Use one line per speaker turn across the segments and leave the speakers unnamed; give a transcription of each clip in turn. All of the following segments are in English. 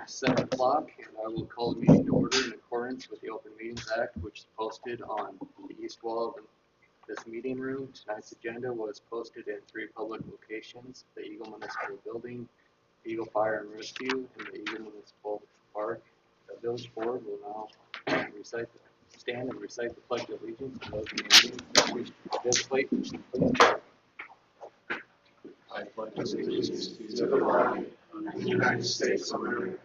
7 o'clock, and I will call the meeting to order in accordance with the Open Meetings Act, which is posted on the east wall of this meeting room. Tonight's agenda was posted in 3 public locations: the Eagle Municipal Building, Eagle Fire and Rescue, and the Eagle Municipal Park. The village board will now stand and recite the Pledge of Allegiance, and those in the audience that wish to participate, please.
I pledge allegiance to the flag of the United States of America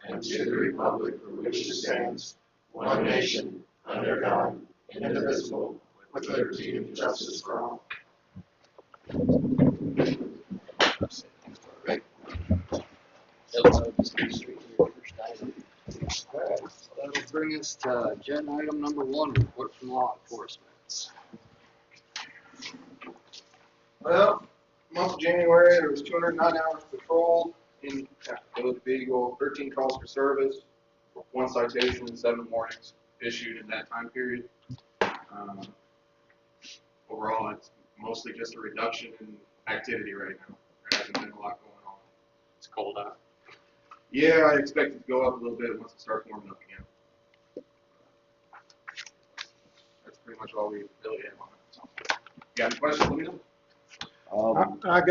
and to the republic for which it stands, one nation, under God, indivisible, with liberty and justice for all.
That'll bring us to agenda item number 1, report from law enforcement.
Well, month of January, there was 209 hours patrolled in Village of Eagle, 13 calls for service, 1 citation, and 7 warnings issued in that time period. Overall, it's mostly just a reduction in activity right now. There hasn't been a lot going on.
It's cold out.
Yeah, I expect it to go up a little bit once it starts warming up again. That's pretty much all we really have on it. So, you got any questions? Let me know.
I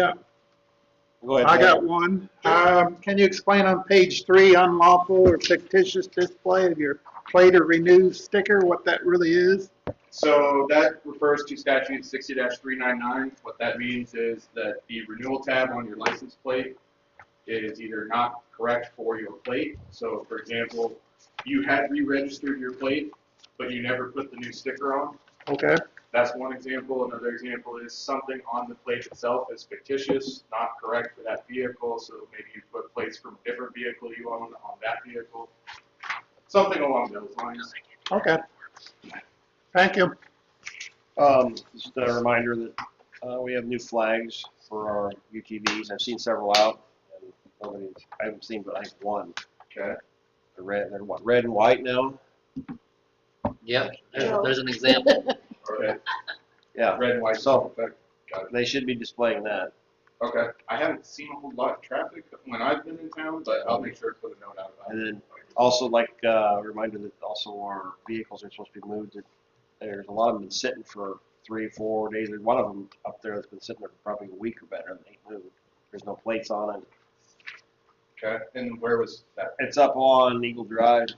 got one. Can you explain on page 3, unlawful or fictitious display of your plate or renew sticker, what that really is?
So that refers to statute 60-399. What that means is that the renewal tab on your license plate is either not correct for your plate. So, for example, you had re-registered your plate, but you never put the new sticker on.
Okay.
That's one example. Another example is something on the plate itself is fictitious, not correct for that vehicle. So maybe you put plates from a different vehicle you own on that vehicle. Something along those lines.
Okay. Thank you.
Just a reminder that we have new flags for our UTVs. I've seen several out, and I haven't seen but I think one.
Okay.
They're red and white now?
Yep, there's an example.
Okay.
Yeah.
Red and white.
So,
Got it.
they should be displaying that.
Okay. I haven't seen a whole lot of traffic when I've been in town, but I'll make sure to put a note out about it.
And then also, a reminder that also our vehicles are supposed to be moved. There's a lot of them been sitting for 3 or 4 days. There's one of them up there that's been sitting there for probably a week or better and ain't moved. There's no plates on it.
Okay. And where was that?
It's up on Eagle Drive.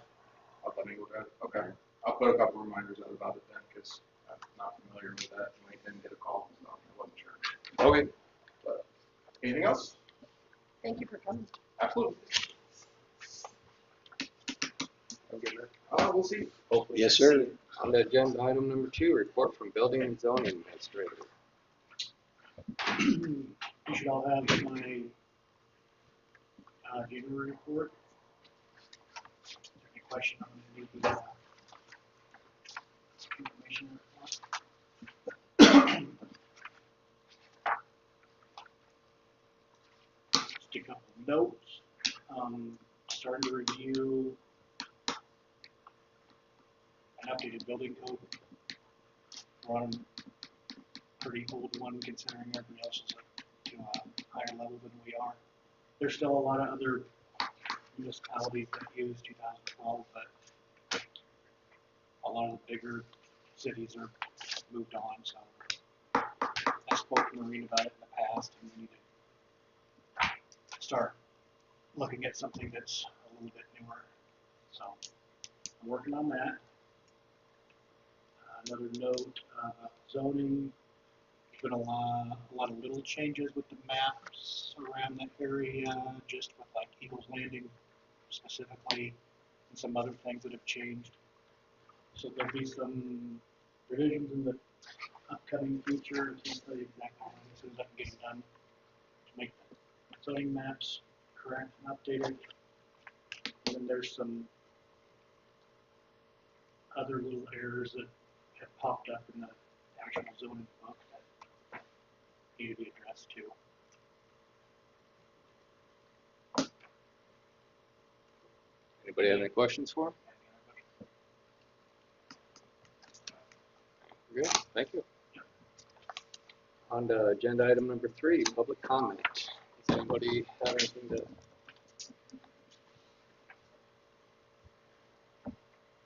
Up on Eagle Drive? Okay. I'll put a couple reminders out about it then, because I'm not familiar with that, and I didn't get a call, so I wasn't sure.
Okay.
But anything else?
Thank you for coming.
Absolutely. We'll see.
Hopefully.
Yes, sir.
On to agenda item number 2, report from building and zoning administrator.
You should all have my January report. Is there any question on the information report? Just a couple of notes. Starting to review an updated building code. We're on a pretty old one considering everybody else is up to a higher level than we are. There's still a lot of other municipalities that use 2012, but a lot of the bigger cities are moved on. So I spoke to Maureen about it in the past, and we need to start looking at something that's a little bit newer. So I'm working on that. Another note, zoning. There's been a lot of little changes with the maps around that area, just with like Eagles Landing specifically, and some other things that have changed. So there'll be some revisions in the upcoming future. I can't tell you exactly when, as soon as I can get them done, to make the zoning maps correct and updated. And then there's some other little errors that have popped up in the actual zoning book that need to be addressed too.
Anybody have any questions for him? Good, thank you. On to agenda item number 3, public comment. Does anybody have anything to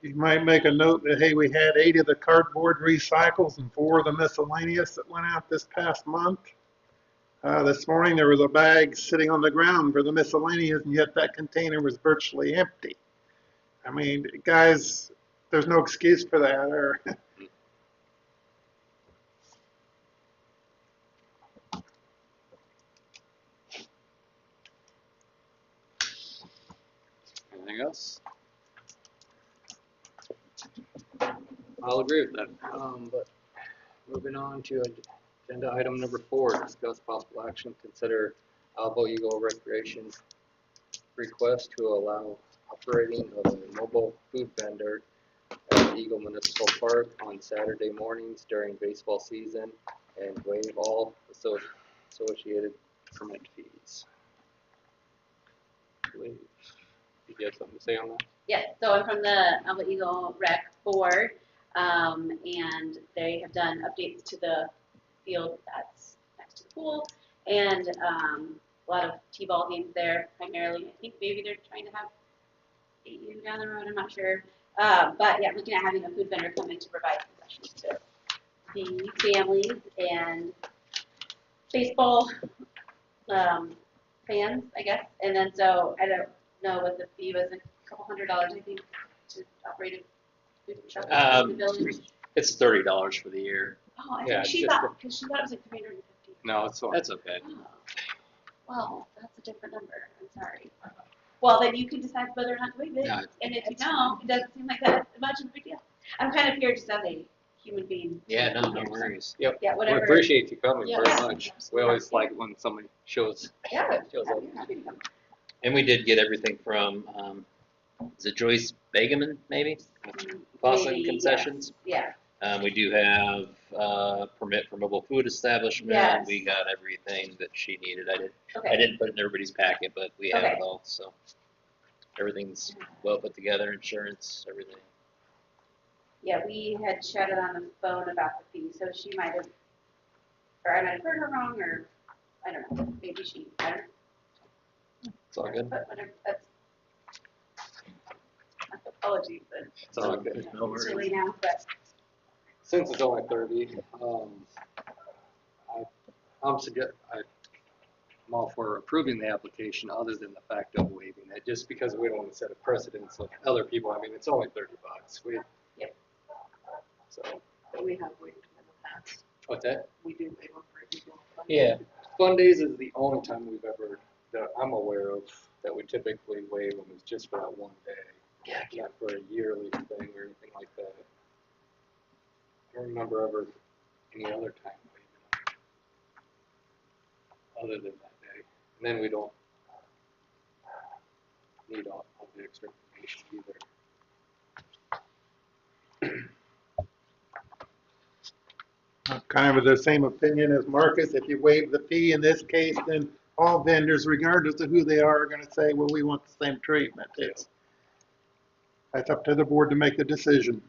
You might make a note that, hey, we had 8 of the cardboard recycles and 4 of the miscellaneous that went out this past month. This morning there was a bag sitting on the ground for the miscellaneous, and yet that container was virtually empty. I mean, guys, there's no excuse for that. Or
Anything else? I'll agree with that. But moving on to agenda item number 4, discuss possible action, consider Alvo Eagle Recreation request to allow operating of a mobile food vendor at Eagle Municipal Park on Saturday mornings during baseball season and waive all associated permit fees. Waive. You have something to say on that?
Yes, so I'm from the Alva Eagle Rec Board, and they have done updates to the field that's next to the pool, and a lot of T-ball games there primarily. I think maybe they're trying to have AU down the road, I'm not sure. But yeah, looking at having a food vendor come in to provide concessions to the families and baseball fans, I guess. And then so I don't know what the fee was, a couple $100, I think, to operate a food truck in the village.
It's $30 for the year.
Oh, I
Yeah,
think she
just
thought, because she thought it was like 350.
No, it's
That's okay.
Oh, well, that's a different number, I'm sorry. Well, then you can decide whether or not to waive it,
No,
and if you don't, it doesn't seem like that much of a big deal. I'm kind of here just as a human being.
Yeah, no worries.
Yeah,
we
whatever.
appreciate you coming
Yeah,
very much. We
absolutely.
always like when somebody shows
Yeah,
shows up.
I'm happy to come.
And we did get everything from, is it Joyce Begeman, maybe? Boston
Maybe,
Concessions.
Yeah,
We do have permit for mobile food establishment.
Yes.
We got everything that she needed. I
okay.
didn't put it in everybody's packet, but we have
Okay.
it all. So everything's well put together, insurance, everything.
Yeah, we had chatted on the phone about the fee, so she might have, or I might have heard her wrong, or I don't know, maybe she, I don't know.
It's all good.
But whatever, that's, apologies, but
It's all good.
it's really now, but
Since it's only 30, I'm all for approving the application other than the fact of waiving it, just because we don't want to set a precedence of other people. I mean, it's only $30.
Yep.
So,
We have waived in the past.
what's that?
We do waive them for people.
Yeah. Fun days is the only time we've ever, that I'm aware of, that we typically waive them is just for that one day.
Yeah.
Not for a yearly thing or anything like that. I don't remember ever any other time waiving them other than that day. And then we don't need all the extra information either.
I'm kind of of the same opinion as Marcus. If you waive the fee in this case, then all vendors, regardless of who they are going to say, well, we want the same treatment. That's up to the board to make the decision.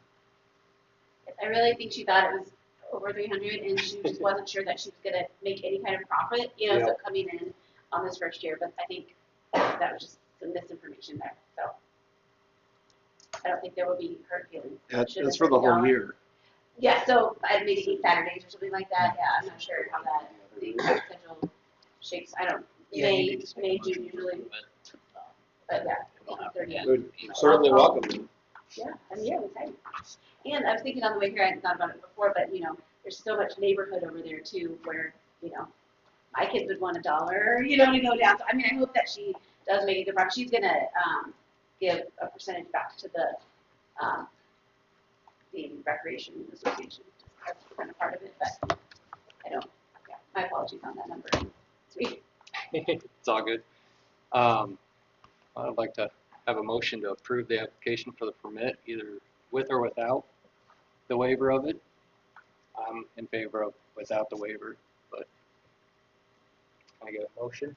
I really think she thought it was over 300, and she just wasn't sure that she was gonna make any kind of profit, so
Yeah.
coming in on this first year, but I think that was just some misinformation there, so. I don't think there will be hurt feelings. Should
That's
have
for the
been
whole
gone.
year.
Yeah, so maybe 8 Saturdays or something like that, yeah, I'm not sure how that, the exact schedule shakes, I don't,
Yeah, you
May,
need to just make
May,
a motion
June
to
usually,
approve it.
but yeah.
We don't have to
30.
add
We'd
email.
certainly welcome them.
Yeah, I mean, yeah, it's exciting. And I was thinking on the way here, I hadn't thought about it before, but there's so much neighborhood over there too, where, my kids would want $1, to go down. So, I mean, I hope that she does make a good profit. She's gonna, give a percentage back to the recreation association. That's kind of part of it, but I don't, yeah, my apologies on that number. Sweet.
It's all good. I'd like to have a motion to approve the application for the permit, either with or without the waiver of it. I'm in favor of without the waiver, but can I get a motion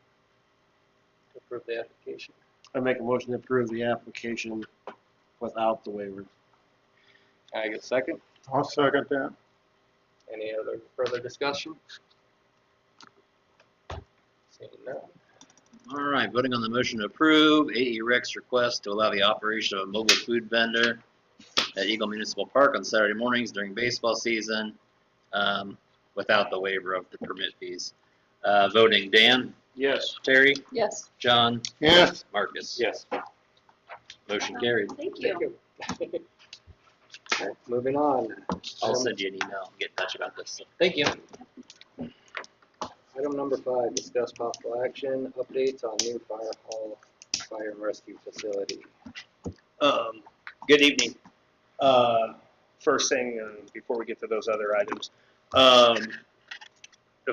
to approve the application?
I make a motion to approve the application without the waiver.
Can I get a second?
I'll second that.
Any other further discussion? Seeing none.
All right, voting on the motion to approve AE Rec's request to allow the operation of a mobile food vendor at Eagle Municipal Park on Saturday mornings during baseball season, without the waiver of the permit fees. Voting, Dan,
Yes.
Terry,
Yes.
John,
Yes.
Marcus.
Yes.
Motion carried.
Thank you.
Alright, moving on.
I'll send you an email and get in touch about this. So, thank you.
Item number 5, discuss possible action, updates on new fire hall, fire and rescue facility.
Good evening. First thing, before we get to those other items, the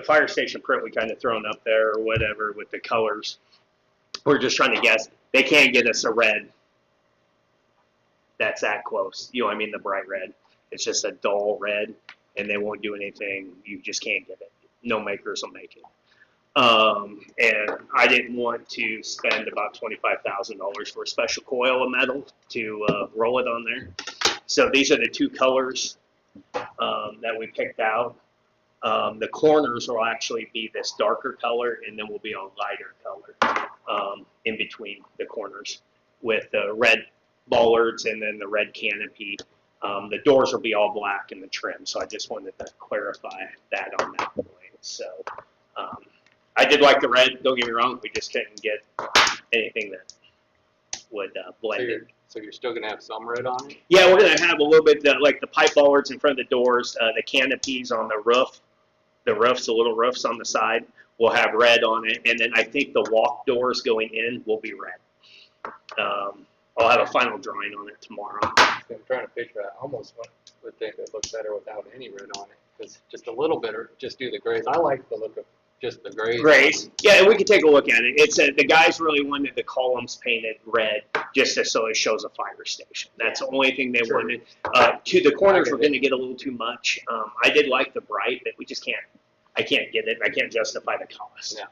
fire station print we kind of thrown up there or whatever with the colors. We're just trying to guess. They can't get us a red that's that close. You know what I mean? The bright red. It's just a dull red, and they won't do anything. You just can't get it. No makers will make it. And I didn't want to spend about $25,000 for a special coil of metal to roll it on there. So these are the two colors that we picked out. The corners will actually be this darker color, and then will be a lighter color in between the corners with the red bollards and then the red canopy. The doors will be all black in the trim, so I just wanted to clarify that on that point. So I did like the red, don't get me wrong, we just couldn't get anything that would blend in.
So you're still gonna have some red on it?
Yeah, we're going to have a little bit, like the pipe bollards in front of the doors, the canopies on the roof, the little roofs on the side will have red on it, and then I think the walk doors going in will be red. I'll have a final drawing on it tomorrow.
I'm trying to picture it. I almost would think it looks better without any red on it, because just a little bit, or just do the grays. I like the look of just the grays.
Grays. Yeah, and we can take a look at it. It's the guys really wanted the columns painted red just so it shows a fire station. That's the only thing they wanted. To the corners, we're going to get a little too much. I did like the bright, but we just can't. I can't get it. I can't justify the cost.
No.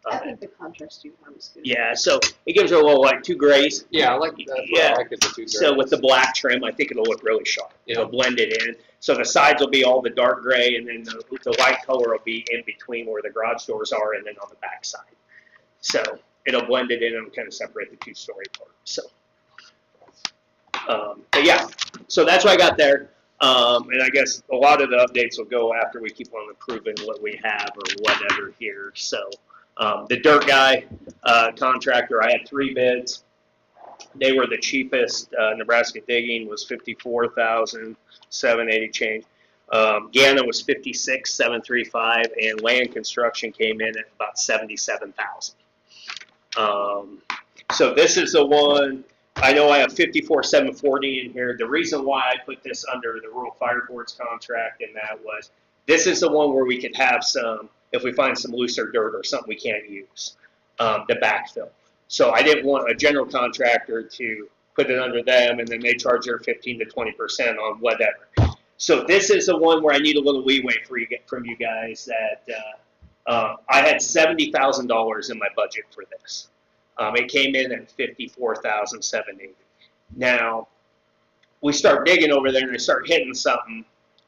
I think the contrast you have is good.
Yeah, so it gives her a little like two grays.
Yeah, I like that.
Yeah.
I like it, the two grays.
So with the black trim, I think it'll look really sharp. It'll blend it in. So the sides will be all the dark gray, and then the light color will be in between where the garage doors are, and then on the back side. So it'll blend it in and kind of separate the two-story part. So, but yeah, so that's what I got there. And I guess a lot of the updates will go after we keep on improving what we have or whatever here. So the dirt guy contractor, I had 3 bids. They were the cheapest. Nebraska Digging was $54,780 change. Gannon was $56,735, and Land Construction came in at about $77,000. So this is the one. I know I have $54,740 in here. The reason why I put this under the Rural Fire Board's contract and that was, this is the one where we could have some, if we find some looser dirt or something we can't use, to backfill. So I didn't want a general contractor to put it under them and then they charge their 15 to 20% on whatever. So this is the one where I need a little leeway from you guys that I had $70,000 in my budget for this. It came in at $54,780. Now, we start digging over there and I start hitting something,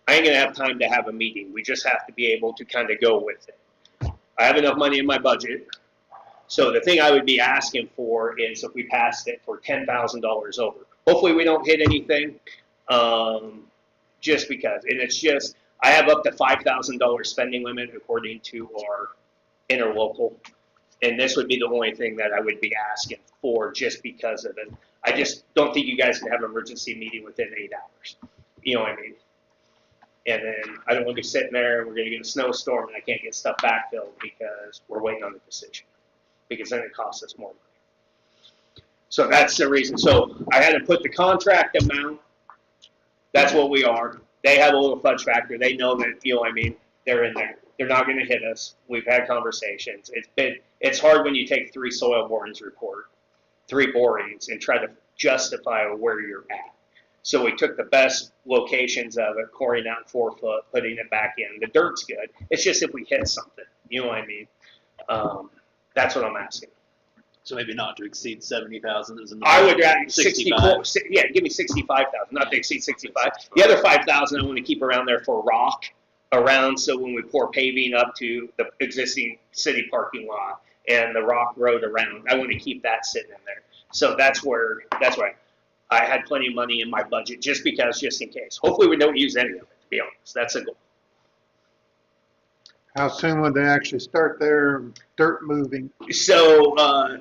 I ain't going to have time to have a meeting. We just have to be able to kind of go with it. I have enough money in my budget. So the thing I would be asking for is if we passed it for $10,000 over. Hopefully we don't hit anything, just because. And it's just, I have up to $5,000 spending limit according to our interlocal. And this would be the only thing that I would be asking for just because of it. I just don't think you guys can have an emergency meeting within 8 hours. You know what I mean? And then I don't want to be sitting there and we're going to get a snowstorm and I can't get stuff backfilled because we're waiting on the decision. Because then it costs us more money. So that's the reason. So I had to put the contract amount. That's what we are. They have a little fudge factor. They know that, you know what I mean, they're in there. They're not going to hit us. We've had conversations. It's hard when you take 3 soil borings report, 3 borings, and try to justify where you're at. So we took the best locations of it, coring out 4 foot, putting it back in. The dirt's good. It's just if we hit something, you know what I mean? That's what I'm asking.
So maybe not to exceed 70,000 is
I would rather
65.
yeah, give me 65,000, not to exceed 65. The other 5,000 I want to keep around there for rock around, so when we pour paving up to the existing city parking lot and the rock road around, I want to keep that sitting in there. So that's where I had plenty of money in my budget just in case. Hopefully we don't use any of it, to be honest. That's a goal.
How soon would they actually start their dirt moving?
So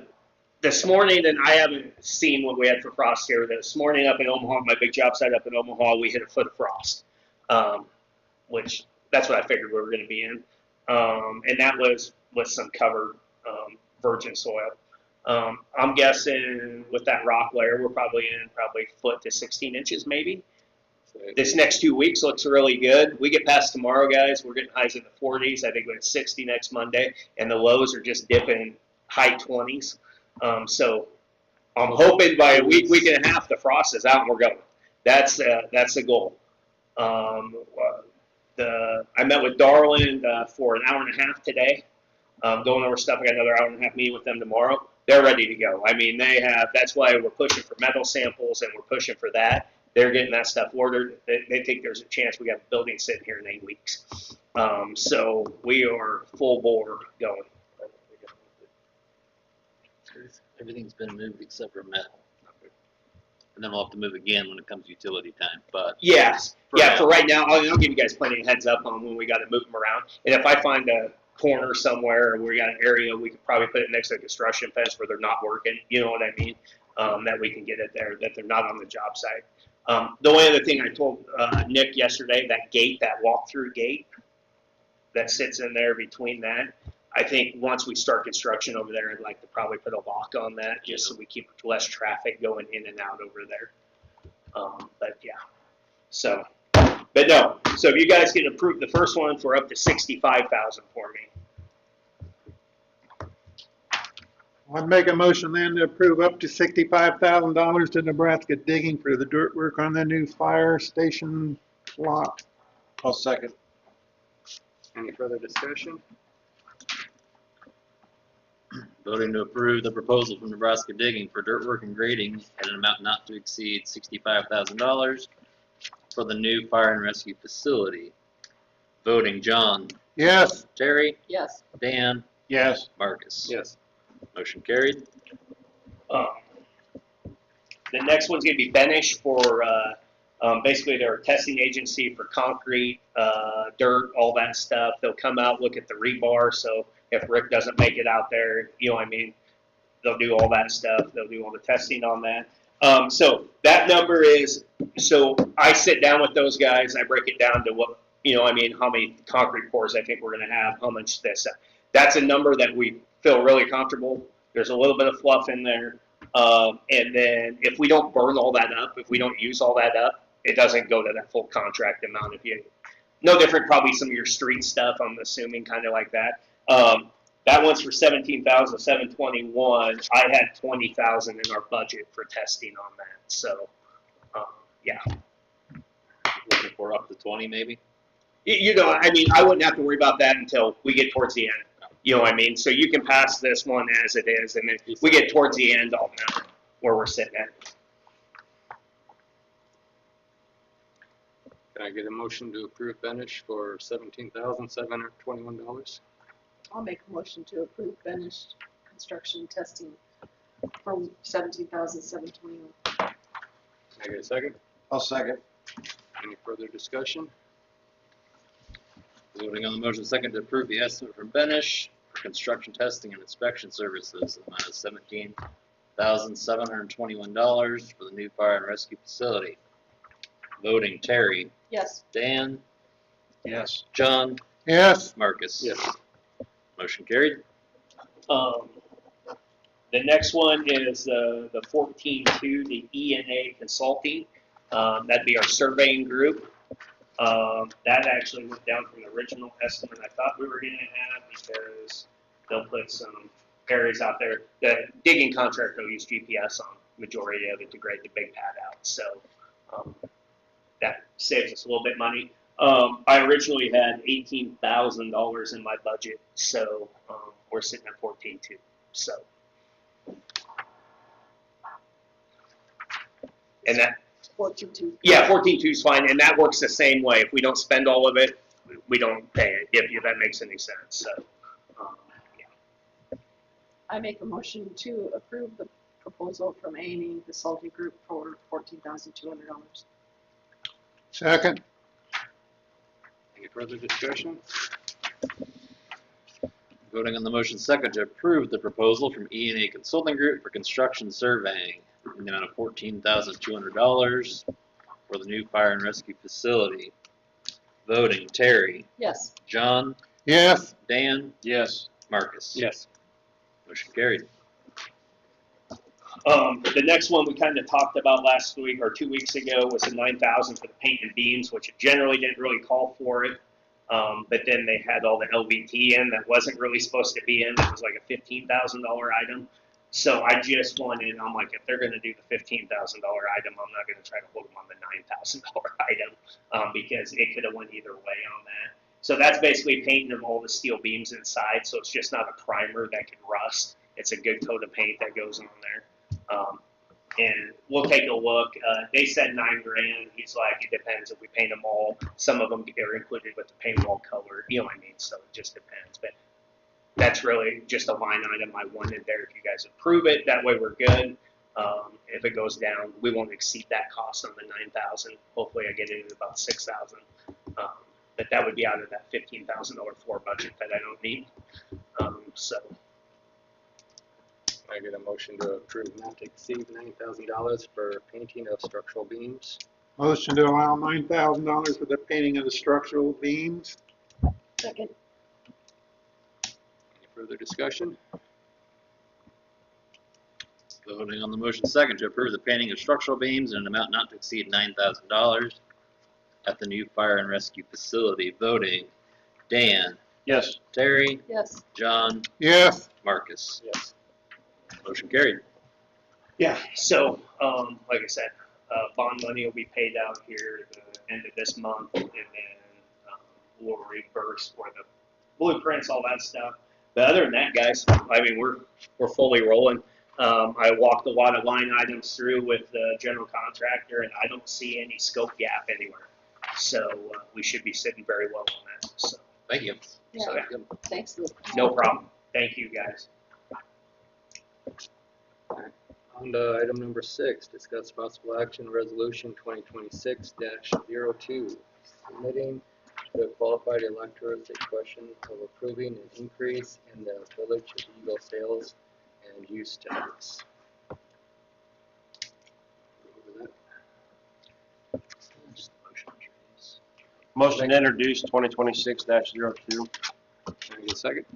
this morning, and I haven't seen what we had for frost here. This morning up in Omaha, my big job site up in Omaha, we hit a foot of frost, which that's what I figured we were going to be in. And that was with some covered virgin soil. I'm guessing with that rock layer, we're probably in foot to 16 inches maybe. This next 2 weeks looks really good. We get past tomorrow, guys. We're getting highs in the 40s. I think we're at 60 next Monday, and the lows are just dipping high 20s. So I'm hoping by a week and a half, the frost is out and we're going. That's the goal. I met with Darland for an hour and a half today, going over stuff. I got another hour and a half meeting with them tomorrow. They're ready to go. I mean, they have. That's why we're pushing for metal samples and we're pushing for that. They're getting that stuff ordered. They think there's a chance we got the building sitting here in 8 weeks. So we are full bore going.
Everything's been moved except for metal. And then we'll have to move again when it comes to utility time. But
Yes.
now.
For right now, I'll give you guys plenty of heads up on when we got to move them around. And if I find a corner somewhere or we got an area, we could probably put it next to a construction fence where they're not working. You know what I mean? That we can get it there, that they're not on the job site. The only other thing I told Nick yesterday, that gate, that walk-through gate that sits in there between that, I think once we start construction over there, I'd like to probably put a lock on that just so we keep less traffic going in and out over there. But yeah, so, but no. So if you guys can approve the first one for up to $65,000 for me.
I'd make a motion then to approve up to $65,000 to Nebraska Digging for the dirt work on the new fire station lot.
I'll second.
Any further discussion?
Voting to approve the proposal from Nebraska Digging for dirt work and grading at an amount not to exceed $65,000 for the new fire and rescue facility. Voting John,
Yes.
Terry,
Yes.
Dan,
Yes.
Marcus.
Yes.
Motion carried.
The next one's going to be Benish for basically their testing agency for concrete, dirt, all that stuff. They'll come out, look at the rebar. So if Rick doesn't make it out there, you know what I mean, they'll do all that stuff. They'll do all the testing on that. So that number is, so I sit down with those guys. I break it down to what, you know, I mean, how many concrete pours I think we're going to have, how much this. That's a number that we feel really comfortable. There's a little bit of fluff in there. And then if we don't burn all that up, if we don't use all that up, it doesn't go to that full contract amount. If you, no different, probably some of your street stuff, I'm assuming, kind of like that. That one's for $17,721. I had $20,000 in our budget for testing on that. So, yeah.
Looking for up to 20 maybe?
You know, I mean, I wouldn't have to worry about that until we get towards the end. You know what I mean? So you can pass this one as it is, and then we get towards the end, I'll know where we're sitting at.
Can I get a motion to approve Benish for $17,721?
I'll make a motion to approve Benish construction testing for $17,721.
Can I get a second?
I'll second.
Any further discussion?
Voting on the motion second to approve the estimate from Benish for construction testing and inspection services, the amount of $17,721 for the new fire and rescue facility. Voting Terry,
Yes.
Dan,
Yes.
John,
Yes.
Marcus.
Yes.
Motion carried.
The next one is the 14-2, the E&A Consulting. That'd be our surveying group. That actually went down from the original estimate I thought we were going to have because they'll put some areas out there. The digging contract will use GPS on majority of it to grade the big pad out. So that saves us a little bit of money. I originally had $18,000 in my budget, so we're sitting at 14.2. So, and that
14.2.
yeah, 14.2 is fine, and that works the same way. If we don't spend all of it, we don't pay it. If that makes any sense. So, yeah.
I make a motion to approve the proposal from A&E Consulting Group for $14,200.
Second.
Any further discussion?
Voting on the motion second to approve the proposal from E&A Consulting Group for construction surveying in the amount of $14,200 for the new fire and rescue facility. Voting, Terry,
Yes.
John,
Yes.
Dan,
Yes.
Marcus.
Yes.
Motion carried.
The next one we kind of talked about last week or 2 weeks ago was the 9,000 for the paint and beams, which generally didn't really call for it. But then they had all the LVT in that wasn't really supposed to be in. It was like a $15,000 item. So I just wanted, I'm like, if they're going to do the $15,000 item, I'm not going to try to hold them on the $9,000 item because it could have went either way on that. So that's basically painting of all the steel beams inside. So it's just not a primer that could rust. It's a good coat of paint that goes on there. And we'll take a look. They said $9,000. He's like, it depends if we paint them all. Some of them are included with the paint wall color. You know what I mean? So it just depends. But that's really just a line item I wanted there. If you guys approve it, that way we're good. If it goes down, we won't exceed that cost on the $9,000. Hopefully, I get it at about $6,000. But that would be out of that $15,000 floor budget that I don't need. So.
I get a motion to approve not to exceed $9,000 for painting of structural beams.
Motion to allow $9,000 for the painting of the structural beams.
Second.
Any further discussion?
Voting on the motion second to approve the painting of structural beams in an amount not to exceed $9,000 at the new fire and rescue facility. Voting, Dan,
Yes.
Terry,
Yes.
John,
Yes.
Marcus.
Yes.
Motion carried.
Yeah, so, like I said, bond money will be paid out here at the end of this month, and then we'll reimburse for the blueprints, all that stuff. But other than that, guys, I mean, we're fully rolling. I walked a lot of line items through with the general contractor, and I don't see any scope gap anywhere. So we should be sitting very well on that. So,
Thank you.
Yeah.
so yeah,
Thanks, Luke.
no problem. Thank you, guys.
On to item number 6, discuss possible action resolution 2026-02, submitting to the qualified electors a question of approving an increase in the Village of Eagle sales and use tax.
Motion to introduce 2026-02.
Can I get a second?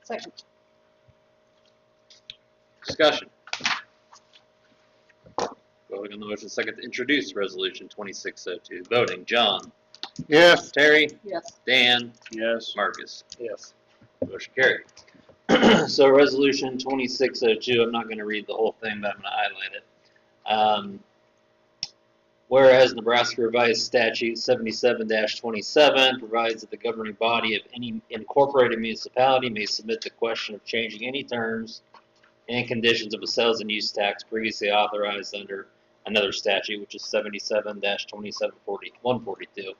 Second.
Discussion. Voting on the motion second to introduce resolution 2602. Voting, John,
Yes.
Terry,
Yes.
Dan,
Yes.
Marcus.
Yes.
Motion carried. So resolution 2602, I'm not going to read the whole thing, but I'm going to highlight it. Whereas Nebraska Revised Statute 77-27 provides that the governing body of any incorporated municipality may submit the question of changing any terms and conditions of a sales and use tax previously authorized under another statute, which is 77-274142.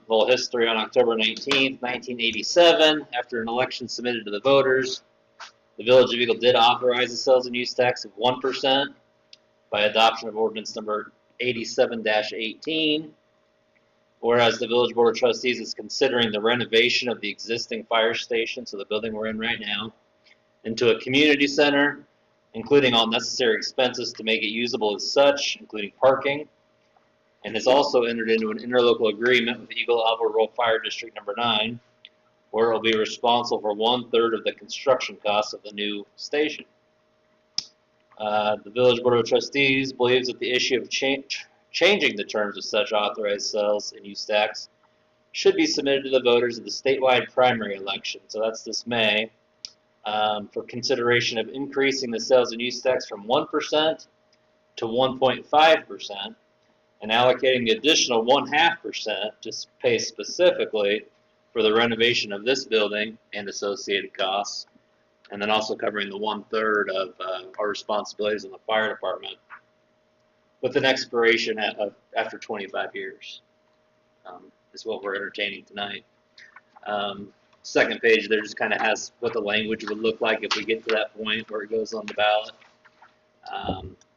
Little history: on October 19th, 1987, after an election submitted to the voters, the Village of Eagle did authorize a sales and use tax of 1% by adoption of ordinance number 87-18. Whereas the Village Board of Trustees is considering the renovation of the existing fire station, so the building we're in right now, into a community center, including all necessary expenses to make it usable as such, including parking, and has also entered into an interlocal agreement with Eagle Alvarado Fire District Number 9, where it will be responsible for 1/3 of the construction costs of the new station. The Village Board of Trustees believes that the issue of changing the terms of such authorized sales and use tax should be submitted to the voters at the statewide primary election, so that's this May, for consideration of increasing the sales and use tax from 1% to 1.5% and allocating the additional 0.5% to pay specifically for the renovation of this building and associated costs, and then also covering the 1/3 of our responsibilities in the fire department with an expiration after 25 years, is what we're entertaining tonight. Second page there just kind of has what the language would look like if we get to that point where it goes on the ballot.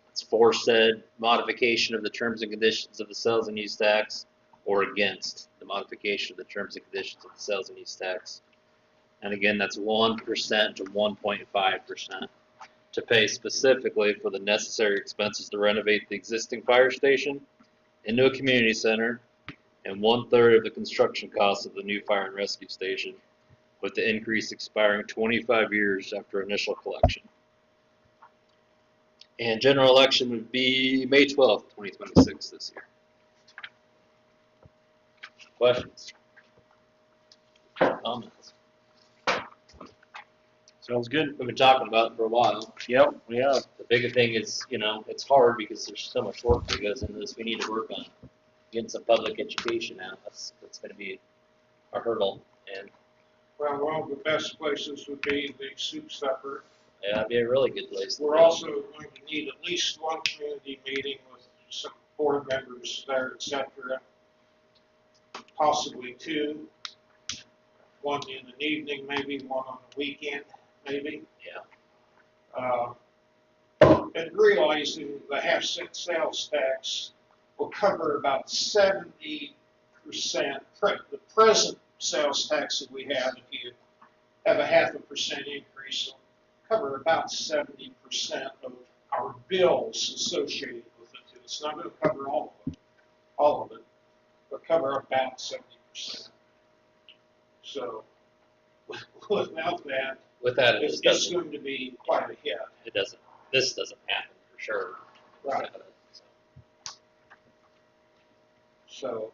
That's for said modification of the terms and conditions of the sales and use tax or against the modification of the terms and conditions of the sales and use tax. And again, that's 1% to 1.5% to pay specifically for the necessary expenses to renovate the existing fire station into a community center and 1/3 of the construction costs of the new fire and rescue station, with the increase expiring 25 years after initial collection. And general election would be May 12th, 2026 this year. Questions? Comments?
Sounds good.
We've been talking about it for a while.
Yep, we have.
The bigger thing is, it's hard because there's so much work that goes into this. We need to work on getting some public education out. That's going to be a hurdle. And
Well, one of the best places would be the soup supper.
yeah, it'd be a really good place.
We're also going to need at least one community meeting with some board members there, et cetera. Possibly two. One in an evening, maybe one on the weekend, maybe.
Yeah.
And realizing the half-cent sales tax will cover about 70%. The present sales tax that we have, if you have a 0.5% increase, will cover about 70% of our bills associated with it. It's not going to cover all of it, but cover about 70%. So without that,
Without it,
it's
doesn't.
going to be quite a hit.
It doesn't. This doesn't happen for sure.
Right.
Without it, so.
So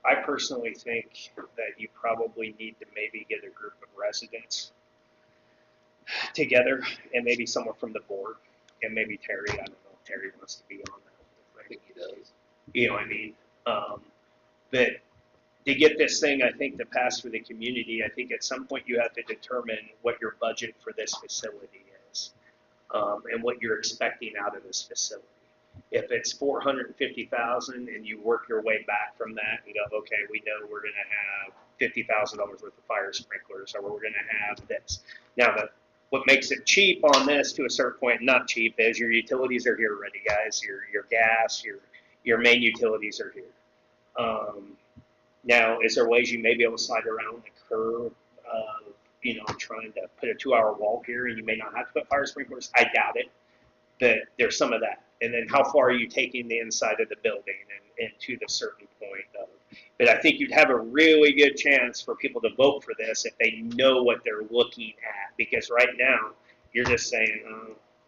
I personally think that you probably need to maybe get a group of residents together and maybe someone from the board and maybe Terry. I don't know if Terry wants to be on that.
I think he does.
You know what I mean? But to get this thing, I think, to pass for the community, I think at some point you have to determine what your budget for this facility is and what you're expecting out of this facility. If it's $450,000 and you work your way back from that and go, okay, we know we're going to have $50,000 worth of fire sprinklers, or we're going to have this. Now, what makes it cheap on this to a certain point, not cheap, is your utilities are here already, guys. Your gas, your main utilities are here. Now, is there ways you may be able to slide around the curve of, trying to put a 2-hour wall here and you may not have to put fire sprinklers? I doubt it, but there's some of that. And then how far are you taking the inside of the building and to the certain point of, but I think you'd have a really good chance for people to vote for this if they know what they're looking at, because right now you're just saying,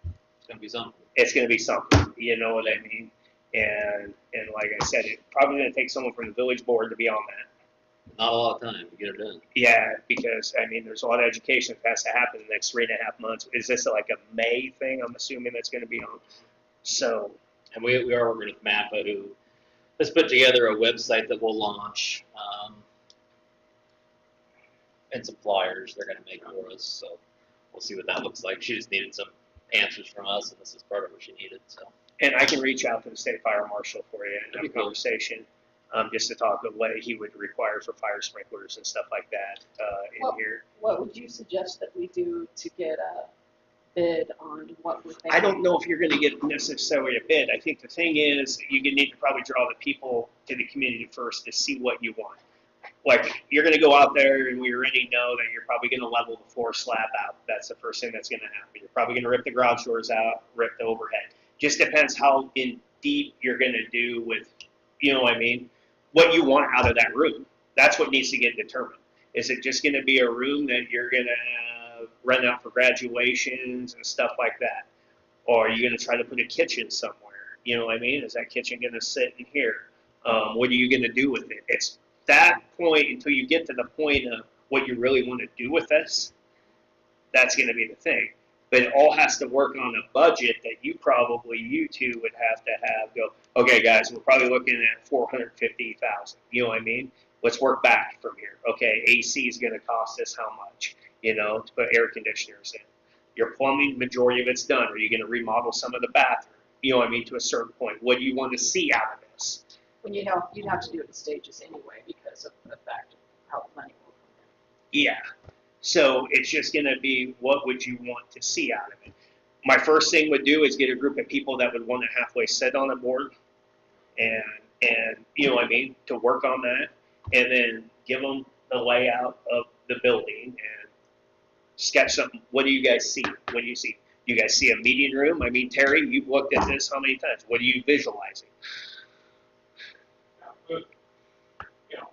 It's going to be something.
it's going to be something, you know what I mean? And like I said, it's probably going to take someone from the village board to be on that.
Not a lot of time to get it done.
Yeah, because there's a lot of education that has to happen in the next 3.5 months. Is this like a May thing? I'm assuming that's going to be on. So,
And we are working with MAPPA, who has put together a website that we'll launch and some flyers they're going to make for us. So we'll see what that looks like. She just needed some answers from us, and this is part of what she needed. So.
and I can reach out to the state fire marshal for you and have a
Cool.
conversation just to talk of what he would require for fire sprinklers and stuff like that in here.
What would you suggest that we do to get a bid on what we're thinking?
I don't know if you're going to get necessarily a bid. I think the thing is you need to probably draw the people to the community first to see what you want. Like, you're going to go out there and we already know that you're probably going to level the floor slab out. That's the first thing that's going to happen. You're probably going to rip the garage doors out, rip the overhead. Just depends how in deep you're going to do with, you know what I mean, what you want out of that room. That's what needs to get determined. Is it just going to be a room that you're going to rent out for graduations and stuff like that? Or are you going to try to put a kitchen somewhere? You know what I mean? Is that kitchen going to sit in here? What are you going to do with it? It's that point until you get to the point of what you really want to do with this. That's going to be the thing. But it all has to work on a budget that you two would have to have go, okay, guys, we're probably looking at $450,000. You know what I mean? Let's work back from here. Okay, AC is going to cost us how much, to put air conditioners in. Your plumbing, majority of it's done. Are you going to remodel some of the bathroom? You know what I mean? To a certain point. What do you want to see out of this?
When you'd have to do it in stages anyway because of the fact of how the money will come in.
Yeah. So it's just going to be, what would you want to see out of it? My first thing would do is get a group of people that would want to halfway sit on a board, and you know what I mean, to work on that, and then give them the layout of the building and sketch something. What do you guys see? What do you see? Do you guys see a meeting room? I mean, Terry, you've looked at this how many times? What are you visualizing?
But, you know,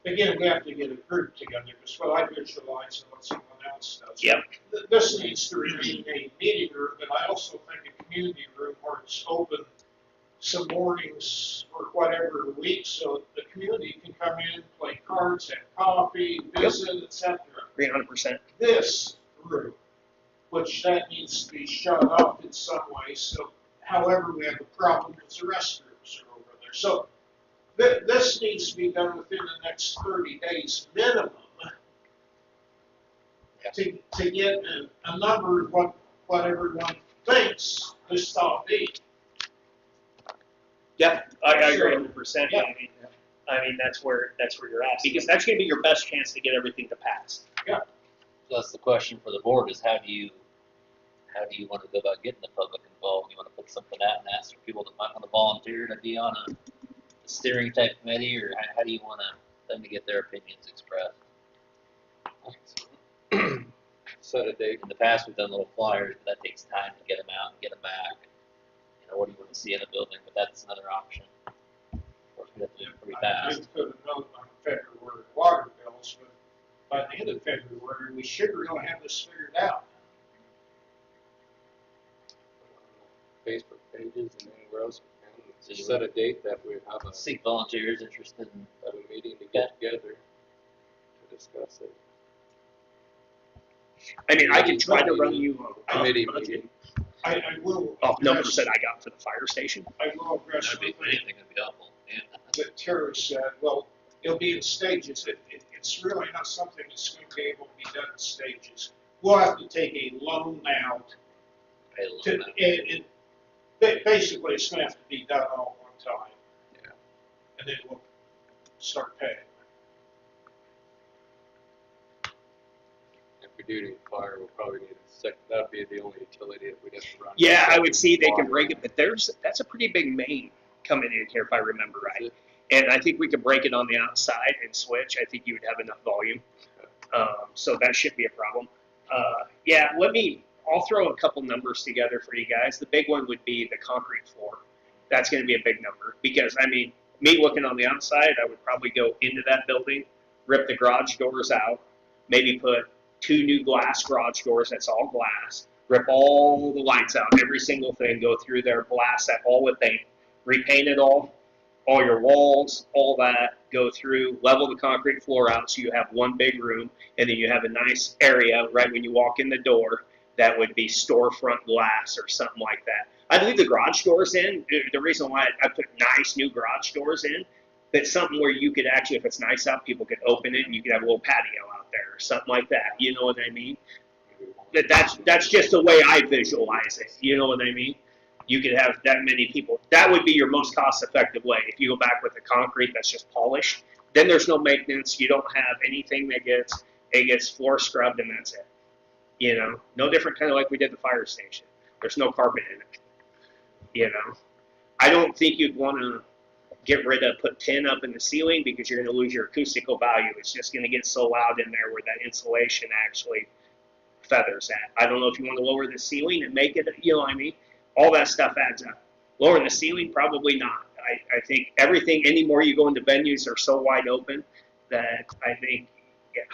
again, we have to get a group together, because what I visualize and what someone else does.
Yep.
This needs to remain a meeting room, but I also think a community room where it's open some mornings or whatever week, so the community can come in, play cards, have coffee, visit, etc.
300%.
This room, which that needs to be shut off in some way, so however we have a problem because the restrooms are over there. So this needs to be done within the next 30 days minimum to get a number of what everyone thinks this ought to be.
Yeah, I agree 100%.
Yeah.
I mean that's where you're at, because that's going to be your best chance to get everything to pass.
So that's the question for the board, is how do you want to go about getting the public involved? You want to put something out and ask for people that might want to volunteer to be on a steering type committee, or how do you want them to get their opinions expressed?
Set a date.
In the past, we've done little flyers, but that takes time to get them out and get them back. You know, what do you want to see in the building? But that's another option. Of course, we have to do it pretty
I
fast.
put a note on February water bills, but by the end of February, we should really have this figured out.
Facebook pages and anywhere else we can.
So you
Set a date that we have
Seek volunteers interested in.
a meeting to get together to discuss it.
I mean, I can try to run you a
Committee
budget
meeting.
I will.
off numbers that I got for the fire station.
I will address
That'd be
something
anything that'd be helpful. Yeah.
that Terry said. Well, it'll be in stages. It's really not something that's going to be able to be done in stages. We'll have to take a loan out.
Pay a little bit.
Basically, it's going to have to be done all at one time.
Yeah.
And then we'll start paying.
If we do need fire, we'll probably need a second. That'd be the only utility that we'd have to run.
Yeah, I would see they can break it, but that's a pretty big main coming in here if I remember right. And I think we could break it on the outside and switch. I think you would have enough volume. So that shouldn't be a problem. Yeah, I'll throw a couple numbers together for you guys. The big one would be the concrete floor. That's going to be a big number because, I mean, me looking on the outside, I would probably go into that building, rip the garage doors out, maybe put 2 new glass garage doors, that's all glass, rip all the lights out, every single thing, go through there, blast that all with paint, repaint it all your walls, all that, go through, level the concrete floor out so you have one big room, and then you have a nice area right when you walk in the door that would be storefront glass or something like that. I'd leave the garage doors in. The reason why I put nice new garage doors in, that's something where you could actually, if it's nice out, people could open it and you could have a little patio out there or something like that. You know what I mean? That's just the way I visualize it. You know what I mean? You could have that many people. That would be your most cost-effective way. If you go back with the concrete that's just polished, then there's no maintenance. You don't have anything that gets floor scrubbed and that's it. You know, no different kind of like we did the fire station. There's no carpet in it. You know, I don't think you'd want to put tin up in the ceiling because you're going to lose your acoustical value. It's just going to get so loud in there where that insulation actually feathers at. I don't know if you want to lower the ceiling and make it, you know what I mean? All that stuff adds up. Lowering the ceiling, probably not. I think everything, any more you go into venues are so wide open that I think, yeah.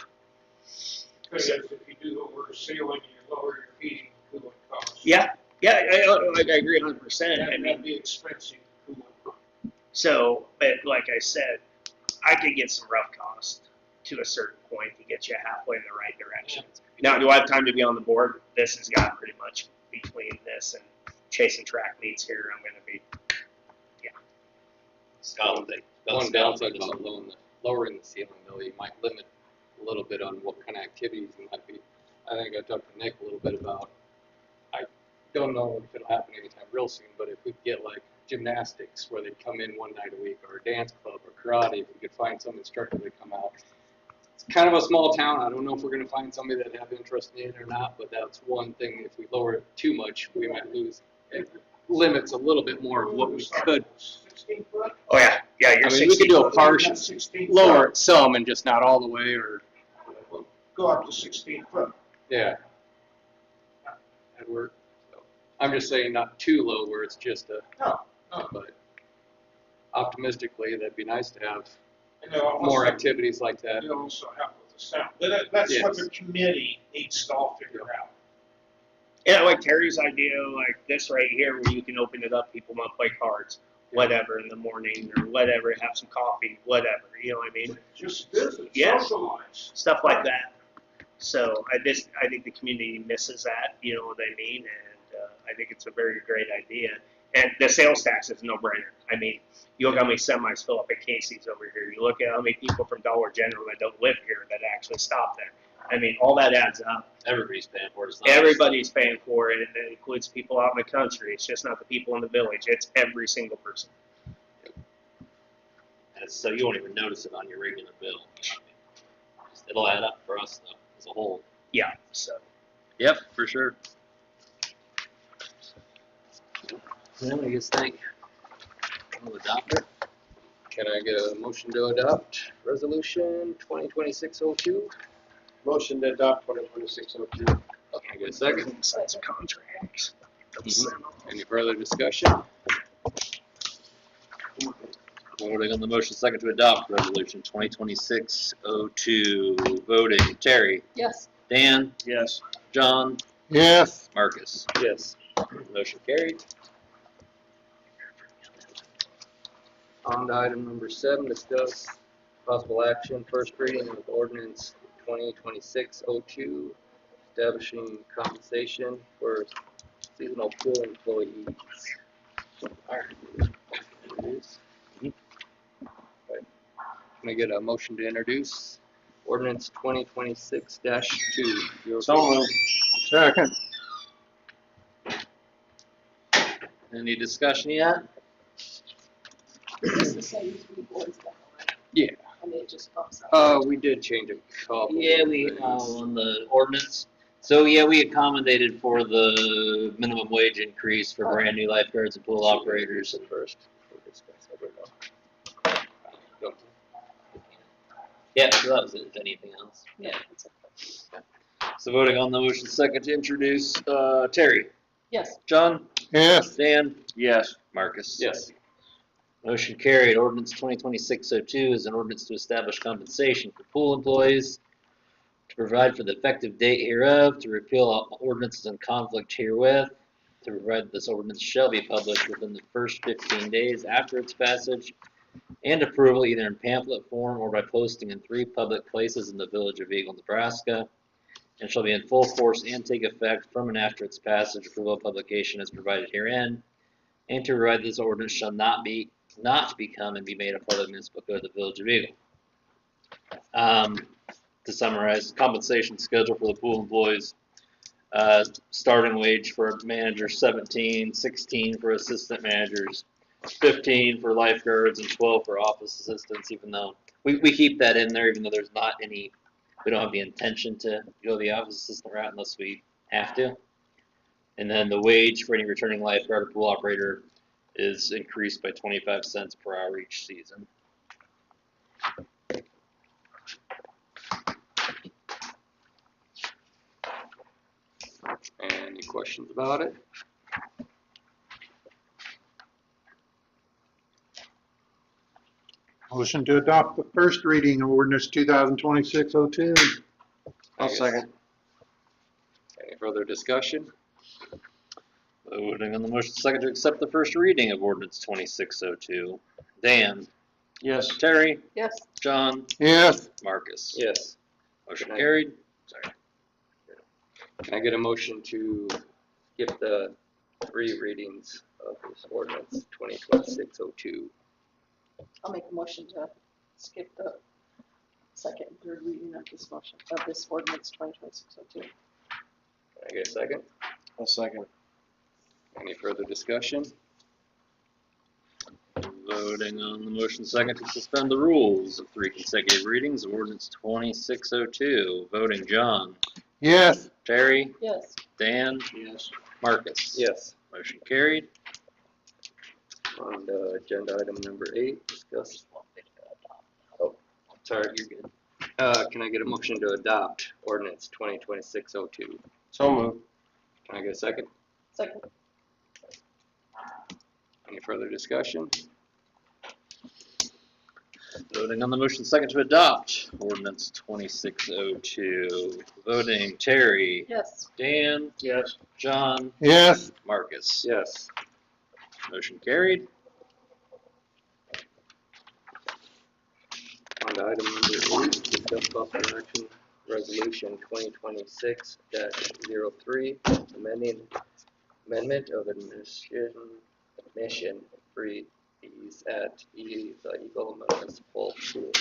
Because if you do lower the ceiling, you lower your heating and cooling costs.
Yeah, I agree 100%. I mean,
That'd be expensive cooling.
So, but like I said, I could get some rough cost to a certain point to get you halfway in the right direction. Now, do I have time to be on the board? This has got pretty much between this and chasing track meets here. I'm going to be, yeah.
One downside about lowering the ceiling, though, you might limit a little bit on what kind of activities it might be. I think I talked to Nick a little bit about, I don't know if it'll happen anytime real soon, but if we get like gymnastics where they come in one night a week, or a dance club or karate, if we could find some instructor to come out kind of a small town. I don't know if we're gonna find somebody that have interest in it or not, but that's one thing. If we lower it too much, we might lose. It limits a little bit more of what we could.
16 foot?
Oh, yeah, yeah, you're
I mean, we could
16
do a
foot.
partial,
16
lower
foot.
it some and just not all the way, or,
Go up to 16 foot.
yeah. That'd work. So, I'm just saying not too low where it's just a,
No, no.
but optimistically, that'd be nice to have
And they'll also-
more activities like that.
It'll also help with the sound. But that's what
Yes.
the committee needs to all figure out.
Yeah, like Terry's idea, like this right here, where you can open it up, people want to play cards, whatever, in the morning, or whatever, have some coffee, whatever, you know what I mean?
Just visit,
Yeah.
socialize.
Stuff like that. So I think the community misses that, you know what I mean? And I think it's a very great idea. And the sales tax is a no-brainer. I mean, you look how many semis fill up at Casey's over here. You look at how many people from Dollar General that don't live here that actually stop there. I mean, all that adds up.
Everybody's paying for it. It's not
Everybody's paying for it, and it includes people out in the country. It's just not the people in the village. It's every single person.
And so you won't even notice it on your regular bill. You know what I mean? It'll add up for us though, as a whole.
Yeah. So
Yep, for sure. Well, I guess we'll adopt it.
Can I get a motion to adopt resolution 2026-02?
Motion to adopt 2026-02.
Can I get a second?
sign some contracts.
Any further discussion?
Voting on the motion second to adopt resolution 2026-02. Voting, Terry,
Yes.
Dan,
Yes.
John,
Yes.
Marcus.
Yes.
Motion carried.
On to item number 7, discuss possible action, first reading of ordinance 2026-02, establishing compensation for seasonal pool employees. Can I get a motion to introduce ordinance 2026-2?
So moved.
Second.
Any discussion yet?
It's the same as we've always done.
Yeah.
I mean, it just bumps up.
We did change a couple.
Yeah, we, on the ordinance. So, yeah, we accommodated for the minimum wage increase for brand new lifeguards and pool operators.
At first. We'll discuss every one. Go.
Yeah, so that was it, if anything else.
Yeah.
Yeah. So voting on the motion second to introduce, Terry,
Yes.
John,
Yes.
Dan,
Yes.
Marcus.
Yes.
Motion carried. Ordinance 2026-02 is an ordinance to establish compensation for pool employees, to provide for the effective date hereof, to repeal all ordinances in conflict herewith, to provide that this ordinance shall be published within the first 15 days after its passage, and approval either in pamphlet form or by posting in 3 public places in the village of Eagle, Nebraska, and shall be in full force and take effect from and after its passage. Approval of publication is provided herein, and to provide this ordinance shall not become and be made a part of the municipal code of the village of Eagle. To summarize, compensation schedule for the pool employees, starting wage for managers 17, 16 for assistant managers, 15 for lifeguards, and 12 for office assistants, even though we keep that in there, even though there's not any, we don't have the intention to go the office assistant route unless we have to. And then the wage for any returning lifeguard or pool operator is increased by 25 cents per hour each season.
Any questions about it?
Motion to adopt the first reading of ordinance 2026-02.
I'll second.
Any further discussion?
Voting on the motion second to accept the first reading of ordinance 2602. Dan,
Yes.
Terry,
Yes.
John,
Yes.
Marcus.
Yes.
Motion carried. Sorry.
Can I get a motion to skip the 3 readings of this ordinance 2026-02?
I'll make a motion to skip the second and third reading of this motion, of this ordinance 2026-02.
Can I get a second?
I'll second.
Any further discussion?
Voting on the motion second to suspend the rules of 3 consecutive readings of ordinance 2602. Voting John,
Yes.
Terry,
Yes.
Dan,
Yes.
Marcus.
Yes.
Motion carried.
On to agenda item number 8, discuss. Oh, sorry, you're good. Can I get a motion to adopt ordinance 2026-02?
So moved.
Can I get a second?
Second.
Any further discussion?
Voting on the motion second to adopt ordinance 2602. Voting Terry,
Yes.
Dan,
Yes.
John,
Yes.
Marcus.
Yes.
Motion carried.
On to item number 8, discuss possible action resolution 2026-03, amendment of admission fees at the Eagle Municipal Pool.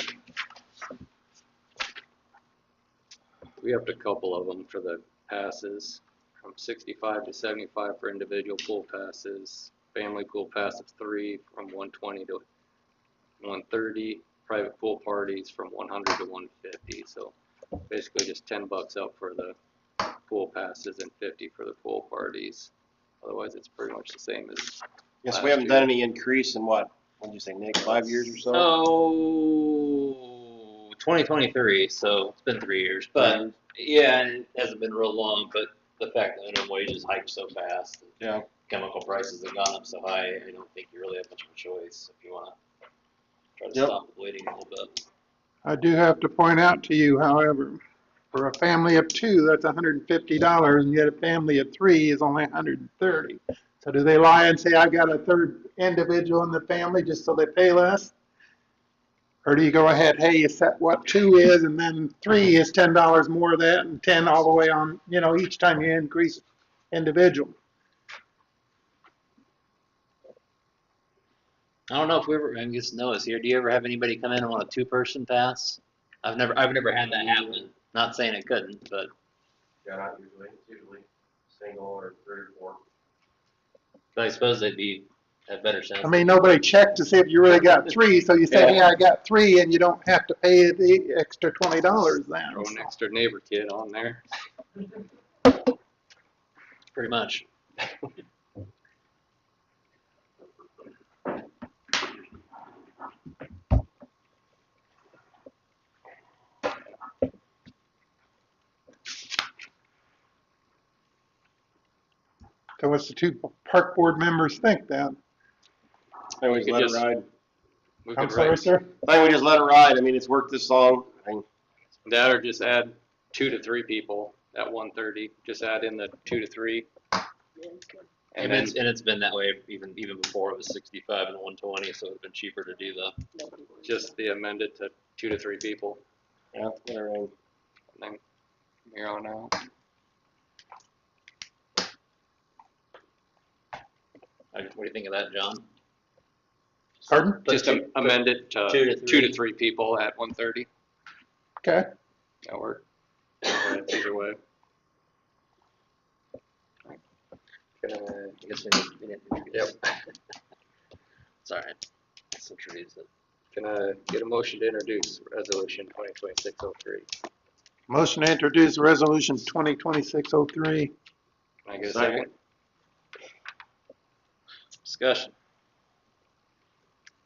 We upped a couple of them for the passes, from 65 to 75 for individual pool passes, family pool pass of 3 from 120 to 130, private pool parties from 100 to 150. So basically just $10 up for the pool passes and 50 for the pool parties. Otherwise, it's pretty much the same as
Yes,
last
we haven't
year.
done any increase in what did you say, Nick, 5 years or so?
Oh, 2023, so it's been 3 years. But yeah, it hasn't been real long, but the fact that minimum wages hiked so fast, and
Yeah.
chemical prices have gone up so high, I don't think you really have much of a choice if you want to try to
Yep.
stop the bleeding a little bit.
I do have to point out to you, however, for a family of 2, that's $150, and yet a family of 3 is only $130. So do they lie and say, I got a third individual in the family just so they pay less? Or do you go ahead, hey, you set what 2 is, and then 3 is $10 more of that, and 10 all the way on, each time you increase individual?
I don't know if we ever, I guess Noah's here. Do you ever have anybody come in and want a 2-person pass? I've never had that happen. Not saying it couldn't, but
Yeah, not usually. It's usually single or 3 or 4.
I suppose they'd be a better sense.
I mean, nobody checked to see if you really got 3, so you say,
Yeah.
hey, I got 3, and you don't have to pay the extra $20 then.
Throw an extra neighbor kid on there.
Pretty much.
So what's the 2 park board members think then?
I we
We
just
could
let it
just-
ride.
We
I'm
could
sorry,
write
sir?
I think we just let it ride. I mean, it's worked this long. I mean,
that, or just add 2 to 3 people at 130. Just add in the 2 to 3. And then
It's been that way even before it was 65 and 120, so it'd been cheaper to do the.
just be amended to 2 to 3 people.
yeah, whatever.
And then from here on out.
What do you think of that, John?
Pardon?
Just amend it to 2 to 3 people at 130.
Okay.
That work. Either way.
I guess we didn't introduce.
Yep.
It's all right. Let's introduce it.
Can I get a motion to introduce resolution 2026-03?
Motion to introduce resolution 2026-03.
Can I get a second?
Discussion.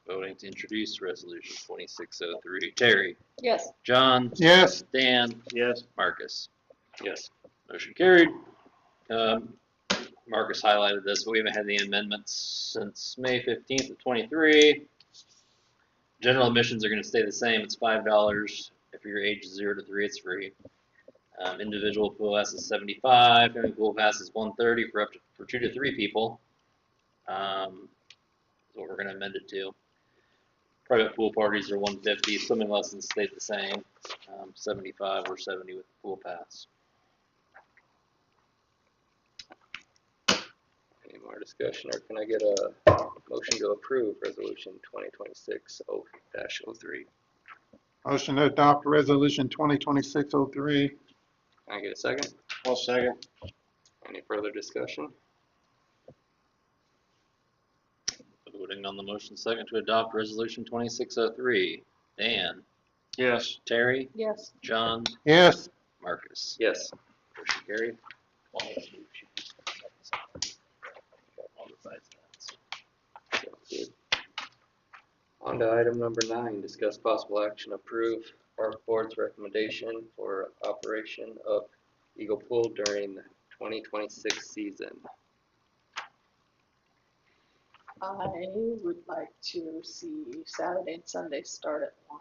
Voting to introduce resolution 2603. Terry,
Yes.
John,
Yes.
Dan,
Yes.
Marcus.
Yes.
Motion carried. Marcus highlighted this, but we haven't had any amendments since May 15th of 23. General admissions are going to stay the same. It's $5. If your age is 0 to 3, it's free. Individual pool pass is $75. Family pool pass is $130 for 2 to 3 people. Is what we're going to amend it to. Private pool parties are $150. Swimming lessons stayed the same. 75 or 70 with the pool pass.
Any more discussion, or can I get a motion to approve resolution 2026-03?
Motion to adopt resolution 2026-03.
Can I get a second?
I'll second.
Any further discussion?
Voting on the motion second to adopt resolution 2603. Dan,
Yes.
Terry,
Yes.
John,
Yes,
Marcus.
Yes.
Motion carried.
On to item number 9, discuss possible action, approve park board's recommendation for operation of Eagle Pool during the 2026 season.
I would like to see Saturday and Sunday start at 1.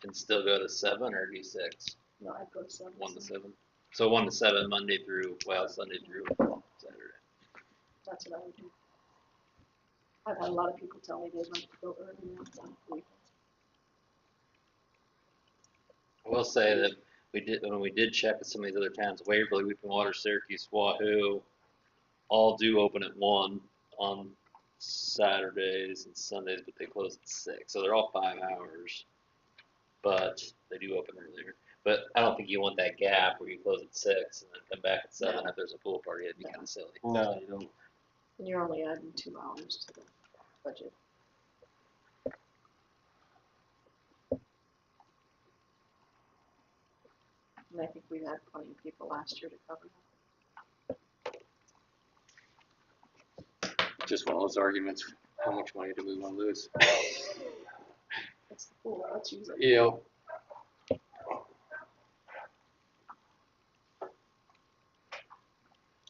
Can still go to 7 or do 6?
No, I'd go to 7.
1 to 7. So 1 to 7 Monday through, well, Sunday through Saturday.
That's what I would do. I've had a lot of people tell me they'd like to go early on weekends.
I will say that when we did check with some of these other towns, Waverly, Weeping Water, Syracuse, Wahoo, all do open at 1 on Saturdays and Sundays, but they close at 6. So they're all 5 hours, but they do open earlier. But I don't think you want that gap where you close at 6 and then come back at 7
No.
if there's a pool party. It'd be
No.
kind of silly.
No, you don't.
And you're only adding 2 hours to the budget. And I think we had plenty of people last year to cover that.
Just one of those arguments, how much money do we want to lose?
It's the pool, let's use it.
Yeah.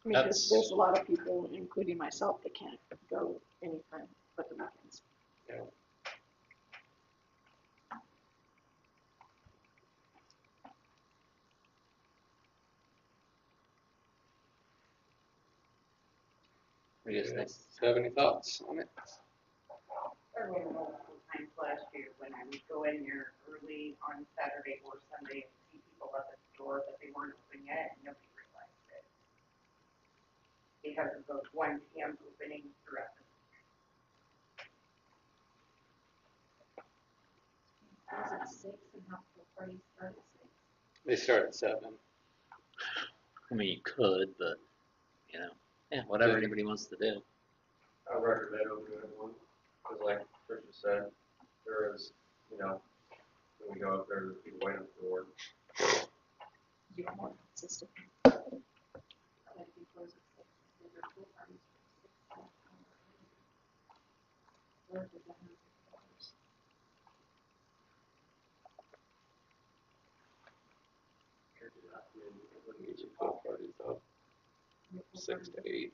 I mean, there's a lot of people, including myself, that can't go anytime but the weekends.
Yeah.
What do you guys think?
Have any thoughts on it?
I remember multiple times last year when I would go in there early on Saturday or Sunday and see people up at the door, but they weren't open yet, and nobody realized it. Because of those 1 p.m. opening throughout the
Was it 6 and how pool parties start at 6?
They start at 7.
I mean, you could, but, you know, yeah, whatever anybody wants to do.
I recommend opening at 1, because like Tricia said, there is, you know, when we go up there, there's people waiting at the door.
You are more consistent.
I like to close at 6. Because their pool parties are 6 or if it's $150.
Get your pool parties up, 6 to 8.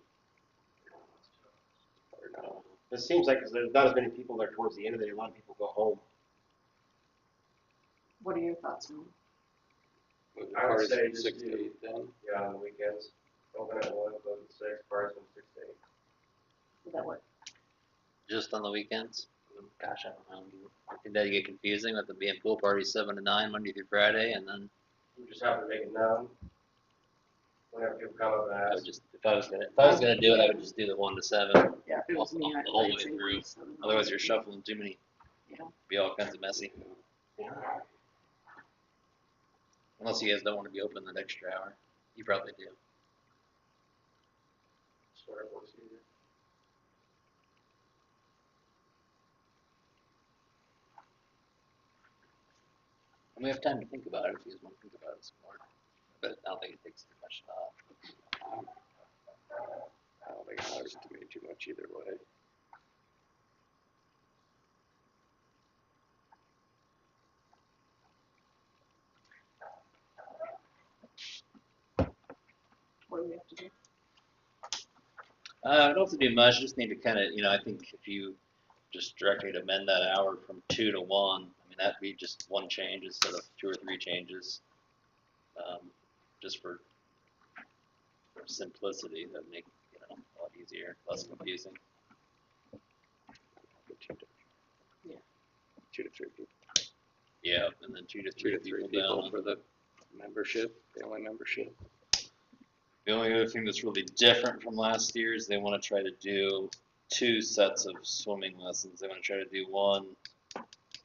Or no.
It seems like there's not as many people there towards the end of the day, a lot of people go home.
What are your thoughts, man?
Move the
I would
parties
say
from
just
6 to
do-
8 then.
Yeah, on the weekends, open at 1, close at 6, parties from 6 to 8.
Would that work?
Just on the weekends? Gosh, I don't know. I think that'd get confusing with it being pool parties 7 to 9, Monday through Friday, and then
You just have to make it known. Whenever people come up and
I would
ask.
just, if I was gonna do it, I would just do the 1 to 7
Yeah, if it was me, I'd
the whole
I'd
way
say
through.
1 to 7.
Otherwise, you're shuffling too many.
Yeah.
Be all kinds of messy. Unless you guys don't want to be open that extra hour, you probably do.
Swear it works easier.
And we have time to think about it if you guys want to think about it some more. But I don't think it takes too much thought.
I don't think it matters to me too much either way.
What do we have to do?
I don't have to do much. Just need to kind of, I think if you just directly amend that hour from 2 to 1, I mean, that'd be just one change instead of 2 or 3 changes. Just for simplicity, that'd make a lot easier, less confusing.
Yeah.
2 to 3 people.
Yeah, and then 2 to 3 people down.
for the membership, the only membership.
The only other thing that's really different from last year is they want to try to do 2 sets of swimming lessons. They want to try to do one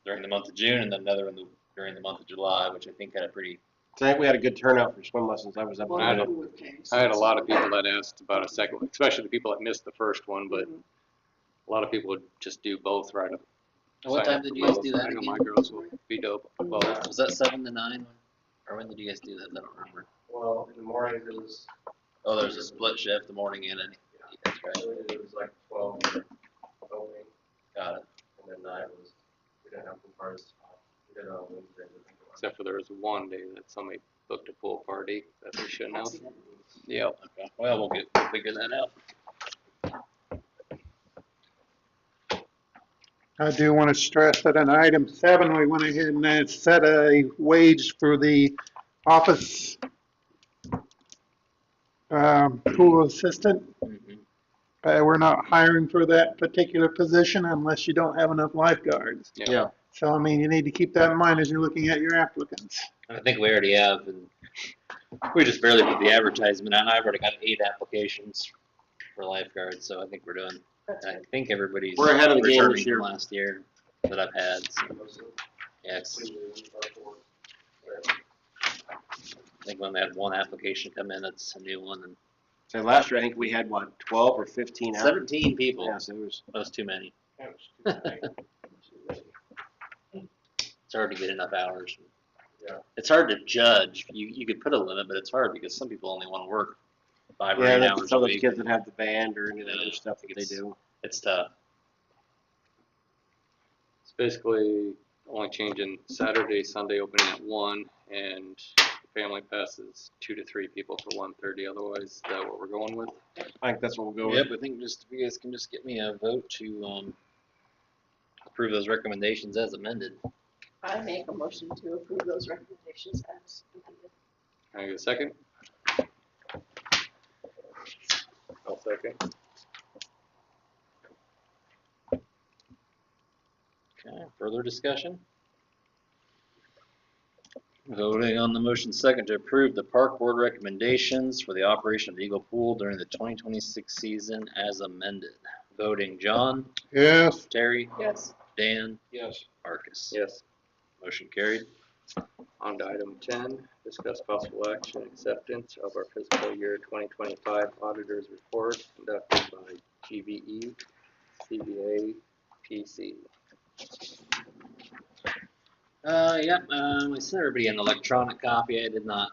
during the month of June and then another during the month of July, which I think had a pretty
Tonight we had a good turnout for swim lessons. I was up.
Well,
I had a-
who came, so
I had a
it's-
lot of people that asked about a second one, especially the people that missed the first one, but
Mhm.
a lot of people would just do both right up.
What
sign
time
up
did
for
you guys
both.
do that
I know my
again?
girls will be dope both.
Was that 7 to 9? Or when did you guys do that? I don't remember.
Well, in the morning it was.
Oh, there's a split shift, the morning and at that's right.
It was like 12 opening,
Got it.
and then night was, we didn't have pool parties. We did it on Wednesday.
Except for there was one day that somebody booked a pool party that they shouldn't have. Yep.
Okay. Well, we'll figure that out.
I do want to stress that in item 7, we went ahead and set a wage for the office pool assistant.
Mhm.
We're not hiring for that particular position unless you don't have enough lifeguards.
Yeah.
So, I mean, you need to keep that in mind as you're looking at your applicants.
I think we already have, and we just barely put the advertisement out. I've already got 8 applications for lifeguards, so I think we're doing. I think everybody's.
We're ahead of the game
returning
this year.
from last year that I've had. So. Yes. I think when they had one application come in, it's a new one, and
So last year I think we had what, 12 or 15 out?
17 people.
Yeah, so it was.
That was too many.
That was too bad.
It's hard to get enough hours.
Yeah.
It's hard to judge. You could put a limit, but it's hard because some people only want to work 5 or
Yeah,
8
that's
hours
some
a
of those
week.
kids that have the band or any of the
Yeah,
other stuff that they
it's-
do.
It's tough.
It's basically only changing Saturday, Sunday opening at 1, and family passes 2 to 3 people for 1:30. Otherwise, is that what we're going with?
I think that's what we'll go
Yep,
with.
I think just if you guys can just get me a vote to approve those recommendations as amended.
I make a motion to approve those recommendations as amended.
Can I get a second? I'll second.
Okay, further discussion? Voting on the motion second to approve the park board recommendations for the operation of the Eagle Pool during the 2026 season as amended. Voting John,
Yes.
Terry,
Yes.
Dan,
Yes.
Marcus.
Yes.
Motion carried.
On to item 10, discuss possible action acceptance of our fiscal year 2025 auditor's report conducted by GBE, CBA, PC.
I sent everybody an electronic copy. I did not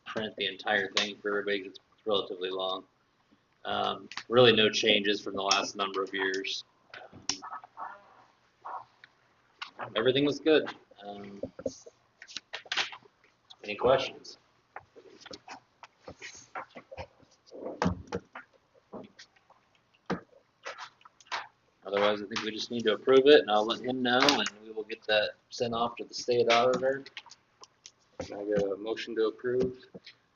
print the entire thing for everybody 'cause it's relatively long. Really no changes from the last number of years. Everything was good. Any questions? Otherwise, I think we just need to approve it, and I'll let him know, and we will get that sent off to the state auditor.
Can I get a motion to approve?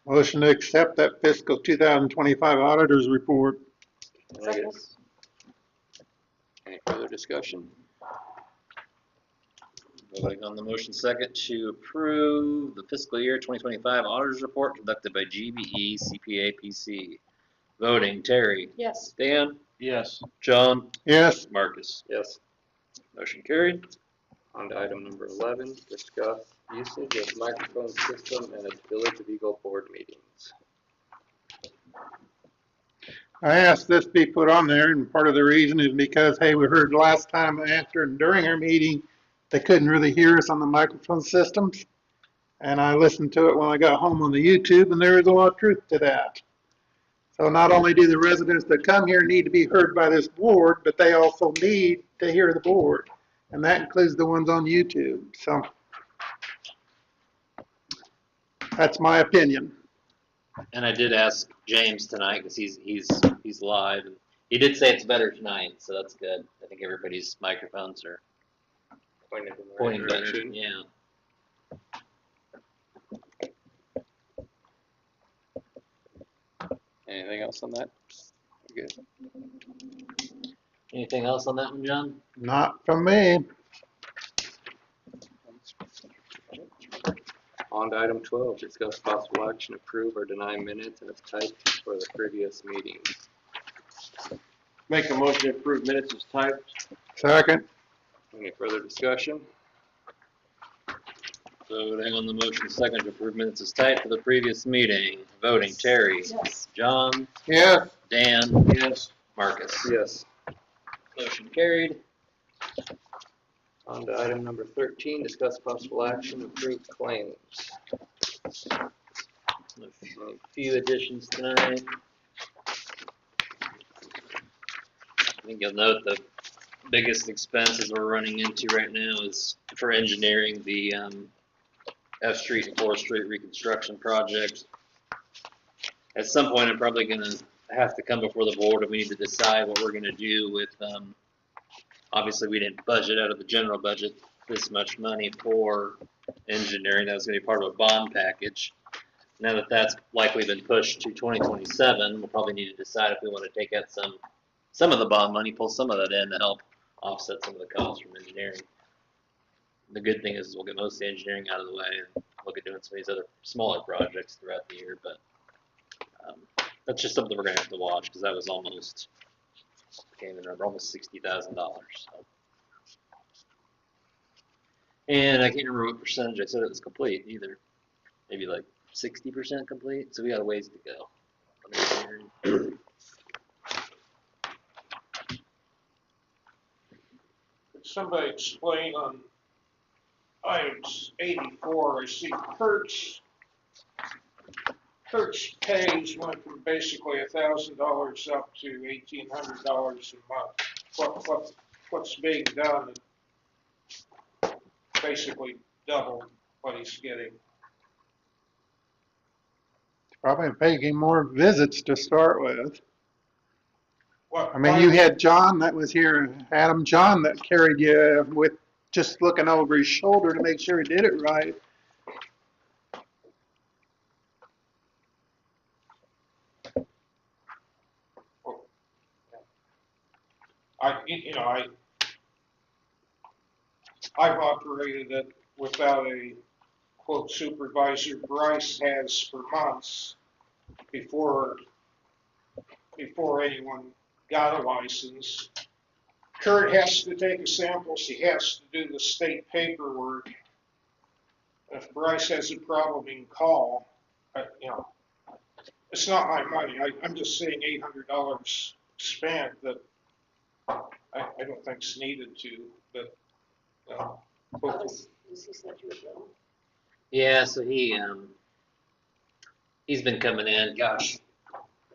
Motion to accept that fiscal 2025 auditor's report.
Can I get any further discussion?
Voting on the motion second to approve the fiscal year 2025 auditor's report conducted by GBE CPA PC. Voting Terry,
Yes.
Dan,
Yes.
John,
Yes.
Marcus.
Yes.
Motion carried.
On to item number 11, discuss usage of microphone system and its Village of Eagle board meetings.
I asked this be put on there, and part of the reason is because, hey, we heard last time after and during our meeting, they couldn't really hear us on the microphone systems. And I listened to it when I got home on the YouTube, and there is a lot of truth to that. So not only do the residents that come here need to be heard by this board, but they also need to hear the board. And that includes the ones on YouTube. So that's my opinion.
And I did ask James tonight because he's live, and he did say it's better tonight, so that's good. I think everybody's microphones are
Pointed in the right
pointing better.
direction.
Yeah.
Anything else on that? Good.
Anything else on that one, John?
Not from me.
On to item 12, discuss possible action, approve or deny minutes as typed for the previous meetings.
Make a motion to approve minutes as typed.
Second.
Any further discussion?
Voting on the motion second to approve minutes as typed for the previous meeting. Voting, Terry.
Yes.
John.
Yes.
Dan.
Yes.
Marcus.
Yes.
Motion carried.
On to item number 13, discuss possible action, approve claims.
A few additions tonight. I think you'll note the biggest expenses we're running into right now is for engineering the F Street and 4th Street reconstruction project. At some point, I'm probably going to have to come before the board and we need to decide what we're going to do with, obviously we didn't budget out of the general budget this much money for engineering. That was going to be part of a bond package. Now that that's likely been pushed to 2027, we'll probably need to decide if we want to take out some of the bond money, pull some of that in to help offset some of the costs from engineering. The good thing is we'll get most of the engineering out of the way and look at doing some of these other smaller projects throughout the year, but that's just something we're going to have to watch because that was almost, came in under almost $60,000. So. And I can't remember what percentage I said it was complete either. Maybe like 60% complete, so we got a ways to go on engineering.
Could somebody explain on items 84, I see Kurt's pays went from basically $1,000 up to $1,800 a month. What's being done to basically double what he's getting?
Probably making more visits to start with.
What,
I mean, you had John that was here, Adam John that carried you with just looking over his shoulder to make sure he did it right.
I've operated it without a quote supervisor. Bryce has for months before anyone got a license. Kurt has to take samples. He has to do the state paperwork. If Bryce has a problem, he can call. It's not my money. I'm just saying $800 spent that I don't think it's needed to, but
Does he send you a bill?
Yeah, so he's been coming in, gosh,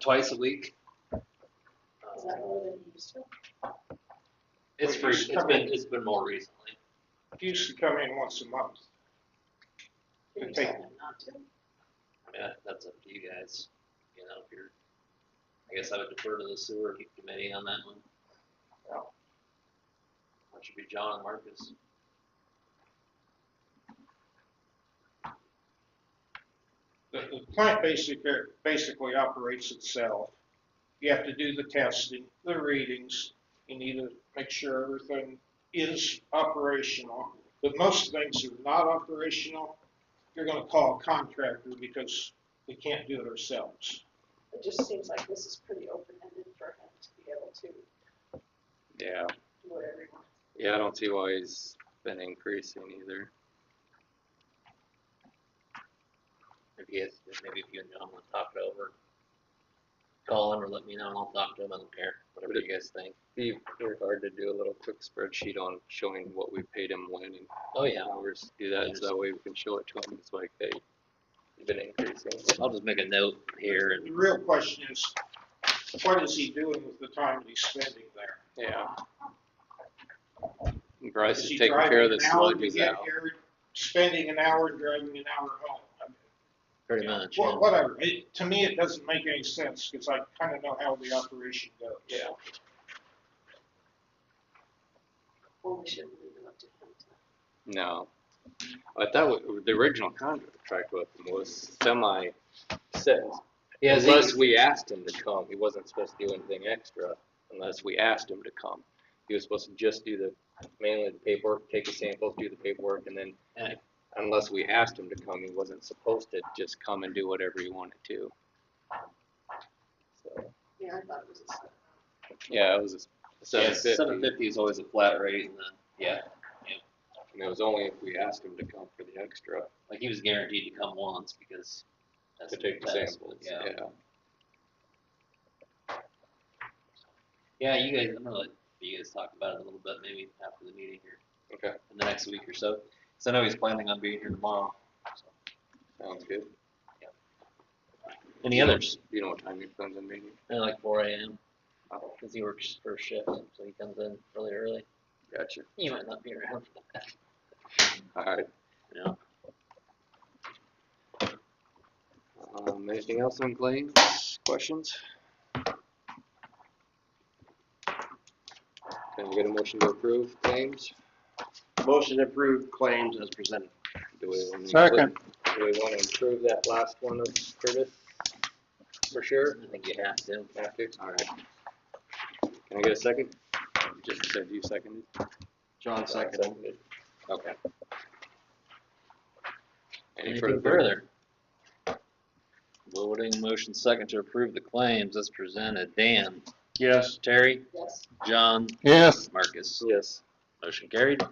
twice a week.
Is that more than he used to?
It's been more recently.
he used to come in once a month.
Did you
Okay.
tell him not to?
I mean, that's up to you guys. You know, if you're, I guess I would defer to the sewer committee on that one.
Yeah.
That should be John and Marcus.
The plant basically operates itself. You have to do the testing, the readings. You need to make sure everything is operational. But most things are not operational. You're going to call a contractor because we can't do it ourselves.
It just seems like this is pretty open-ended for him to be able to
Yeah.
do whatever he wants.
Yeah, I don't see why he's been increasing either.
Maybe if you and John want to talk it over, call him or let me know and I'll talk to him. I don't care. Whatever you guys think.
Be hard to do a little quick spreadsheet on showing what we paid him when and
Oh yeah.
hours. Do that so that way we can show it to him. It's like, hey, you've been increasing.
I'll just make a note here and
The real question is, what is he doing with the time that he's spending there?
Yeah. Bryce
Is
is
he
taking care of
driving
the
an hour to
sludges
get
out.
here, spending an hour driving an hour home?
pretty much.
Well,
Yeah.
whatever. To me, it doesn't make any sense because I kind of know how the operation goes.
Yeah.
Well, we shouldn't leave it up to him to.
No. I thought the original contract with him was semi-set.
Yeah,
Unless we asked him to come, he wasn't supposed to do anything extra unless we asked him to come. He was supposed to just do mainly the paperwork, take the samples, do the paperwork, and then unless we asked him to come, he wasn't supposed to just come and do whatever he wanted to. So,
Yeah, I thought it was a set.
yeah, it was a
Yeah,
750.
750 is always a flat rate, and then
And it was only if we asked him to come for the extra
Like he was guaranteed to come once because that's
to take the
test,
samples.
Yeah.
Yeah.
Yeah, you guys, I'm gonna let you guys talk about it a little bit maybe after the meeting here
Okay.
in the next week or so. So I know he's planning on being here tomorrow. So.
Sounds good.
Any others?
Do you know what time he plans on meeting?
Like 4 a.m.
Oh,
because he works first shift, so he comes in really early.
gotcha.
You might not be around for that.
All right.
Yeah.
Anything else on claims? Questions? Can we get a motion to approve claims?
Motion to approve claims as presented.
Do we want to
Second.
Do we want to improve that last one of Curtis? For sure?
I think you have to.
Have to? All right. Can I get a second? Just said you seconded.
John seconded.
Okay.
Anything further? Voting motion second to approve the claims as presented. Dan?
Yes.
Terry?
Yes.
John?
Yes.
Marcus?
Yes.
Motion carried.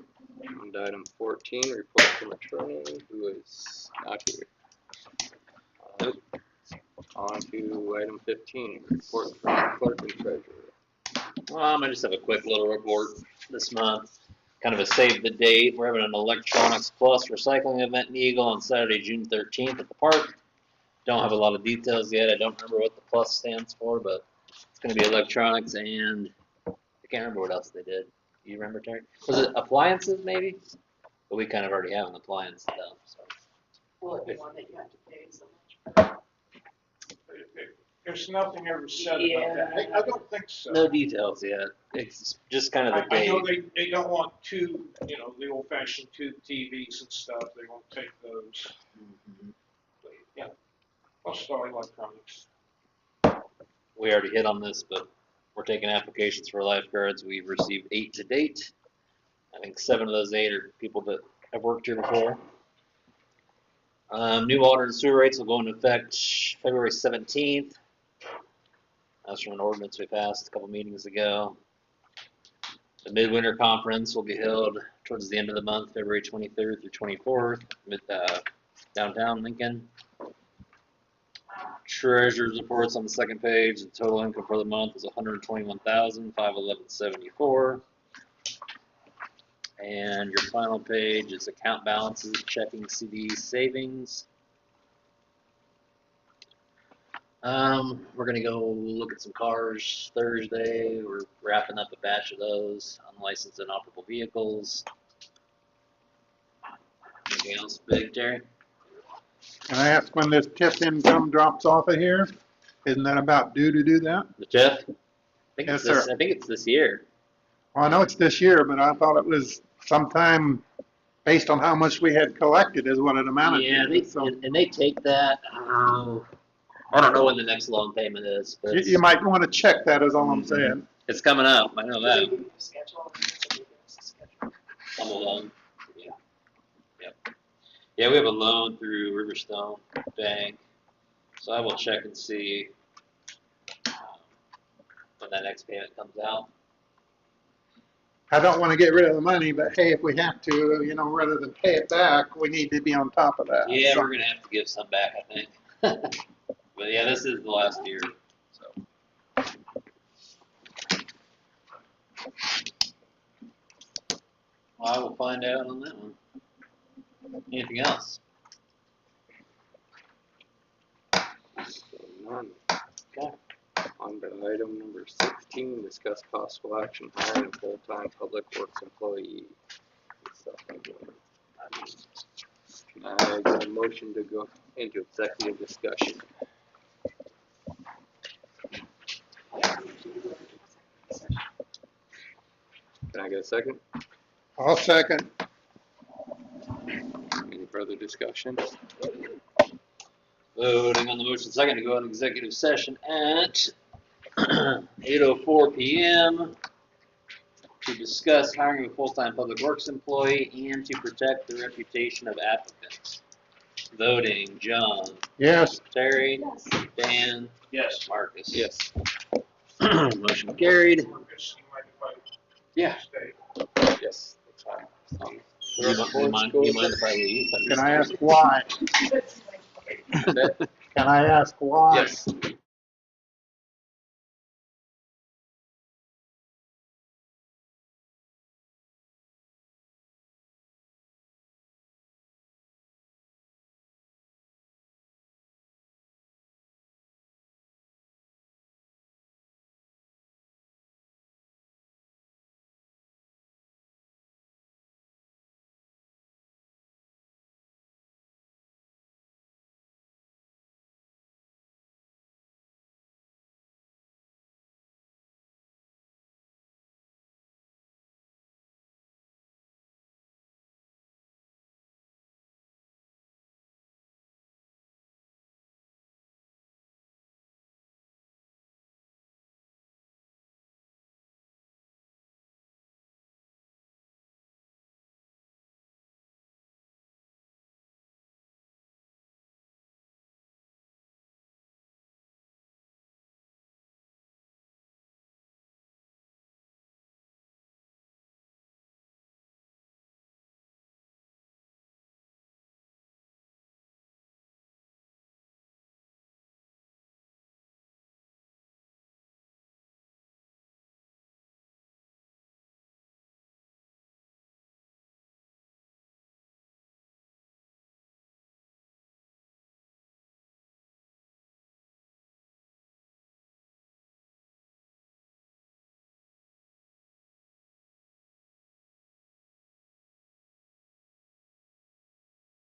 And item 14, report from attorney, who is not here.
Nope.
On to item 15, report from clerk and treasurer.
I just have a quick little report this month. Kind of a save the date. We're having an Electronics Plus recycling event in Eagle on Saturday, June 13th at the park. Don't have a lot of details yet. I don't remember what the plus stands for, but it's going to be electronics and I can't remember what else they did. You remember, Terry? Was it appliances maybe? But we kind of already have an appliance though. So.
Will it be one that you have to pay so much?
There's nothing ever said about that. I don't think so.
No details yet. It's just kind of the
I
date.
know they don't want two, the old fashioned tube TVs and stuff, they won't take those.
Mhm.
But, yeah, I'll start electronics.
We already hit on this, but we're taking applications for lifeguards. We've received 8 to date. I think 7 of those 8 are people that have worked here before. New water and sewer rates will go into effect February 17th. That's from an ordinance we passed a couple meetings ago. The Midwinter Conference will be held towards the end of the month, February 23rd through 24th, downtown Lincoln. Treasurer's reports on the second page. The total income for the month is $121,511.74. And your final page is account balances, checking, CDs, savings. We're gonna go look at some cars Thursday. We're wrapping up a batch of those, unlicensed and operable vehicles. Anything else big, Terry?
Can I ask when this TIF income drops off of here? Isn't that about due to do that?
The TIF? I think
Yes,
it's this,
sir.
I think it's this year.
Well, I know it's this year, but I thought it was sometime based on how much we had collected is what it amounted
Yeah,
to. So
and they take that. I don't know when the next loan payment is, but
you might want to check that is all I'm
Mhm.
saying.
it's coming up. I know
Do they
that.
give you a schedule? Or do they give us a schedule?
Some of them. Yeah. Yep. Yeah, we have a loan through Riverstone Bank, so I will check and see when that next payment comes out.
I don't want to get rid of the money, but hey, if we have to, rather than pay it back, we need to be on top of that.
Yeah,
So-
we're gonna have to give some back, I think. But yeah, this is the last year, so. Well, I will find out on that one. Anything else?
None.
Okay.
On to item number 16, discuss possible action hiring a full-time public works employee. Can I get a motion to go into executive discussion? Can I get a second?
I'll second.
Any further discussion?
Voting on the motion second to go into executive session at 8:04 p.m. to discuss hiring a full-time public works employee and to protect the reputation of applicants. Voting, John,
Yes.
Terry,
Yes.
Dan,
Yes.
Marcus.
Yes.
Motion carried.
Marcus, you mind if I
Yeah.
stay?
Yes. That's fine.
You mind if I leave?
Can I ask why? Can I ask why?
Yes.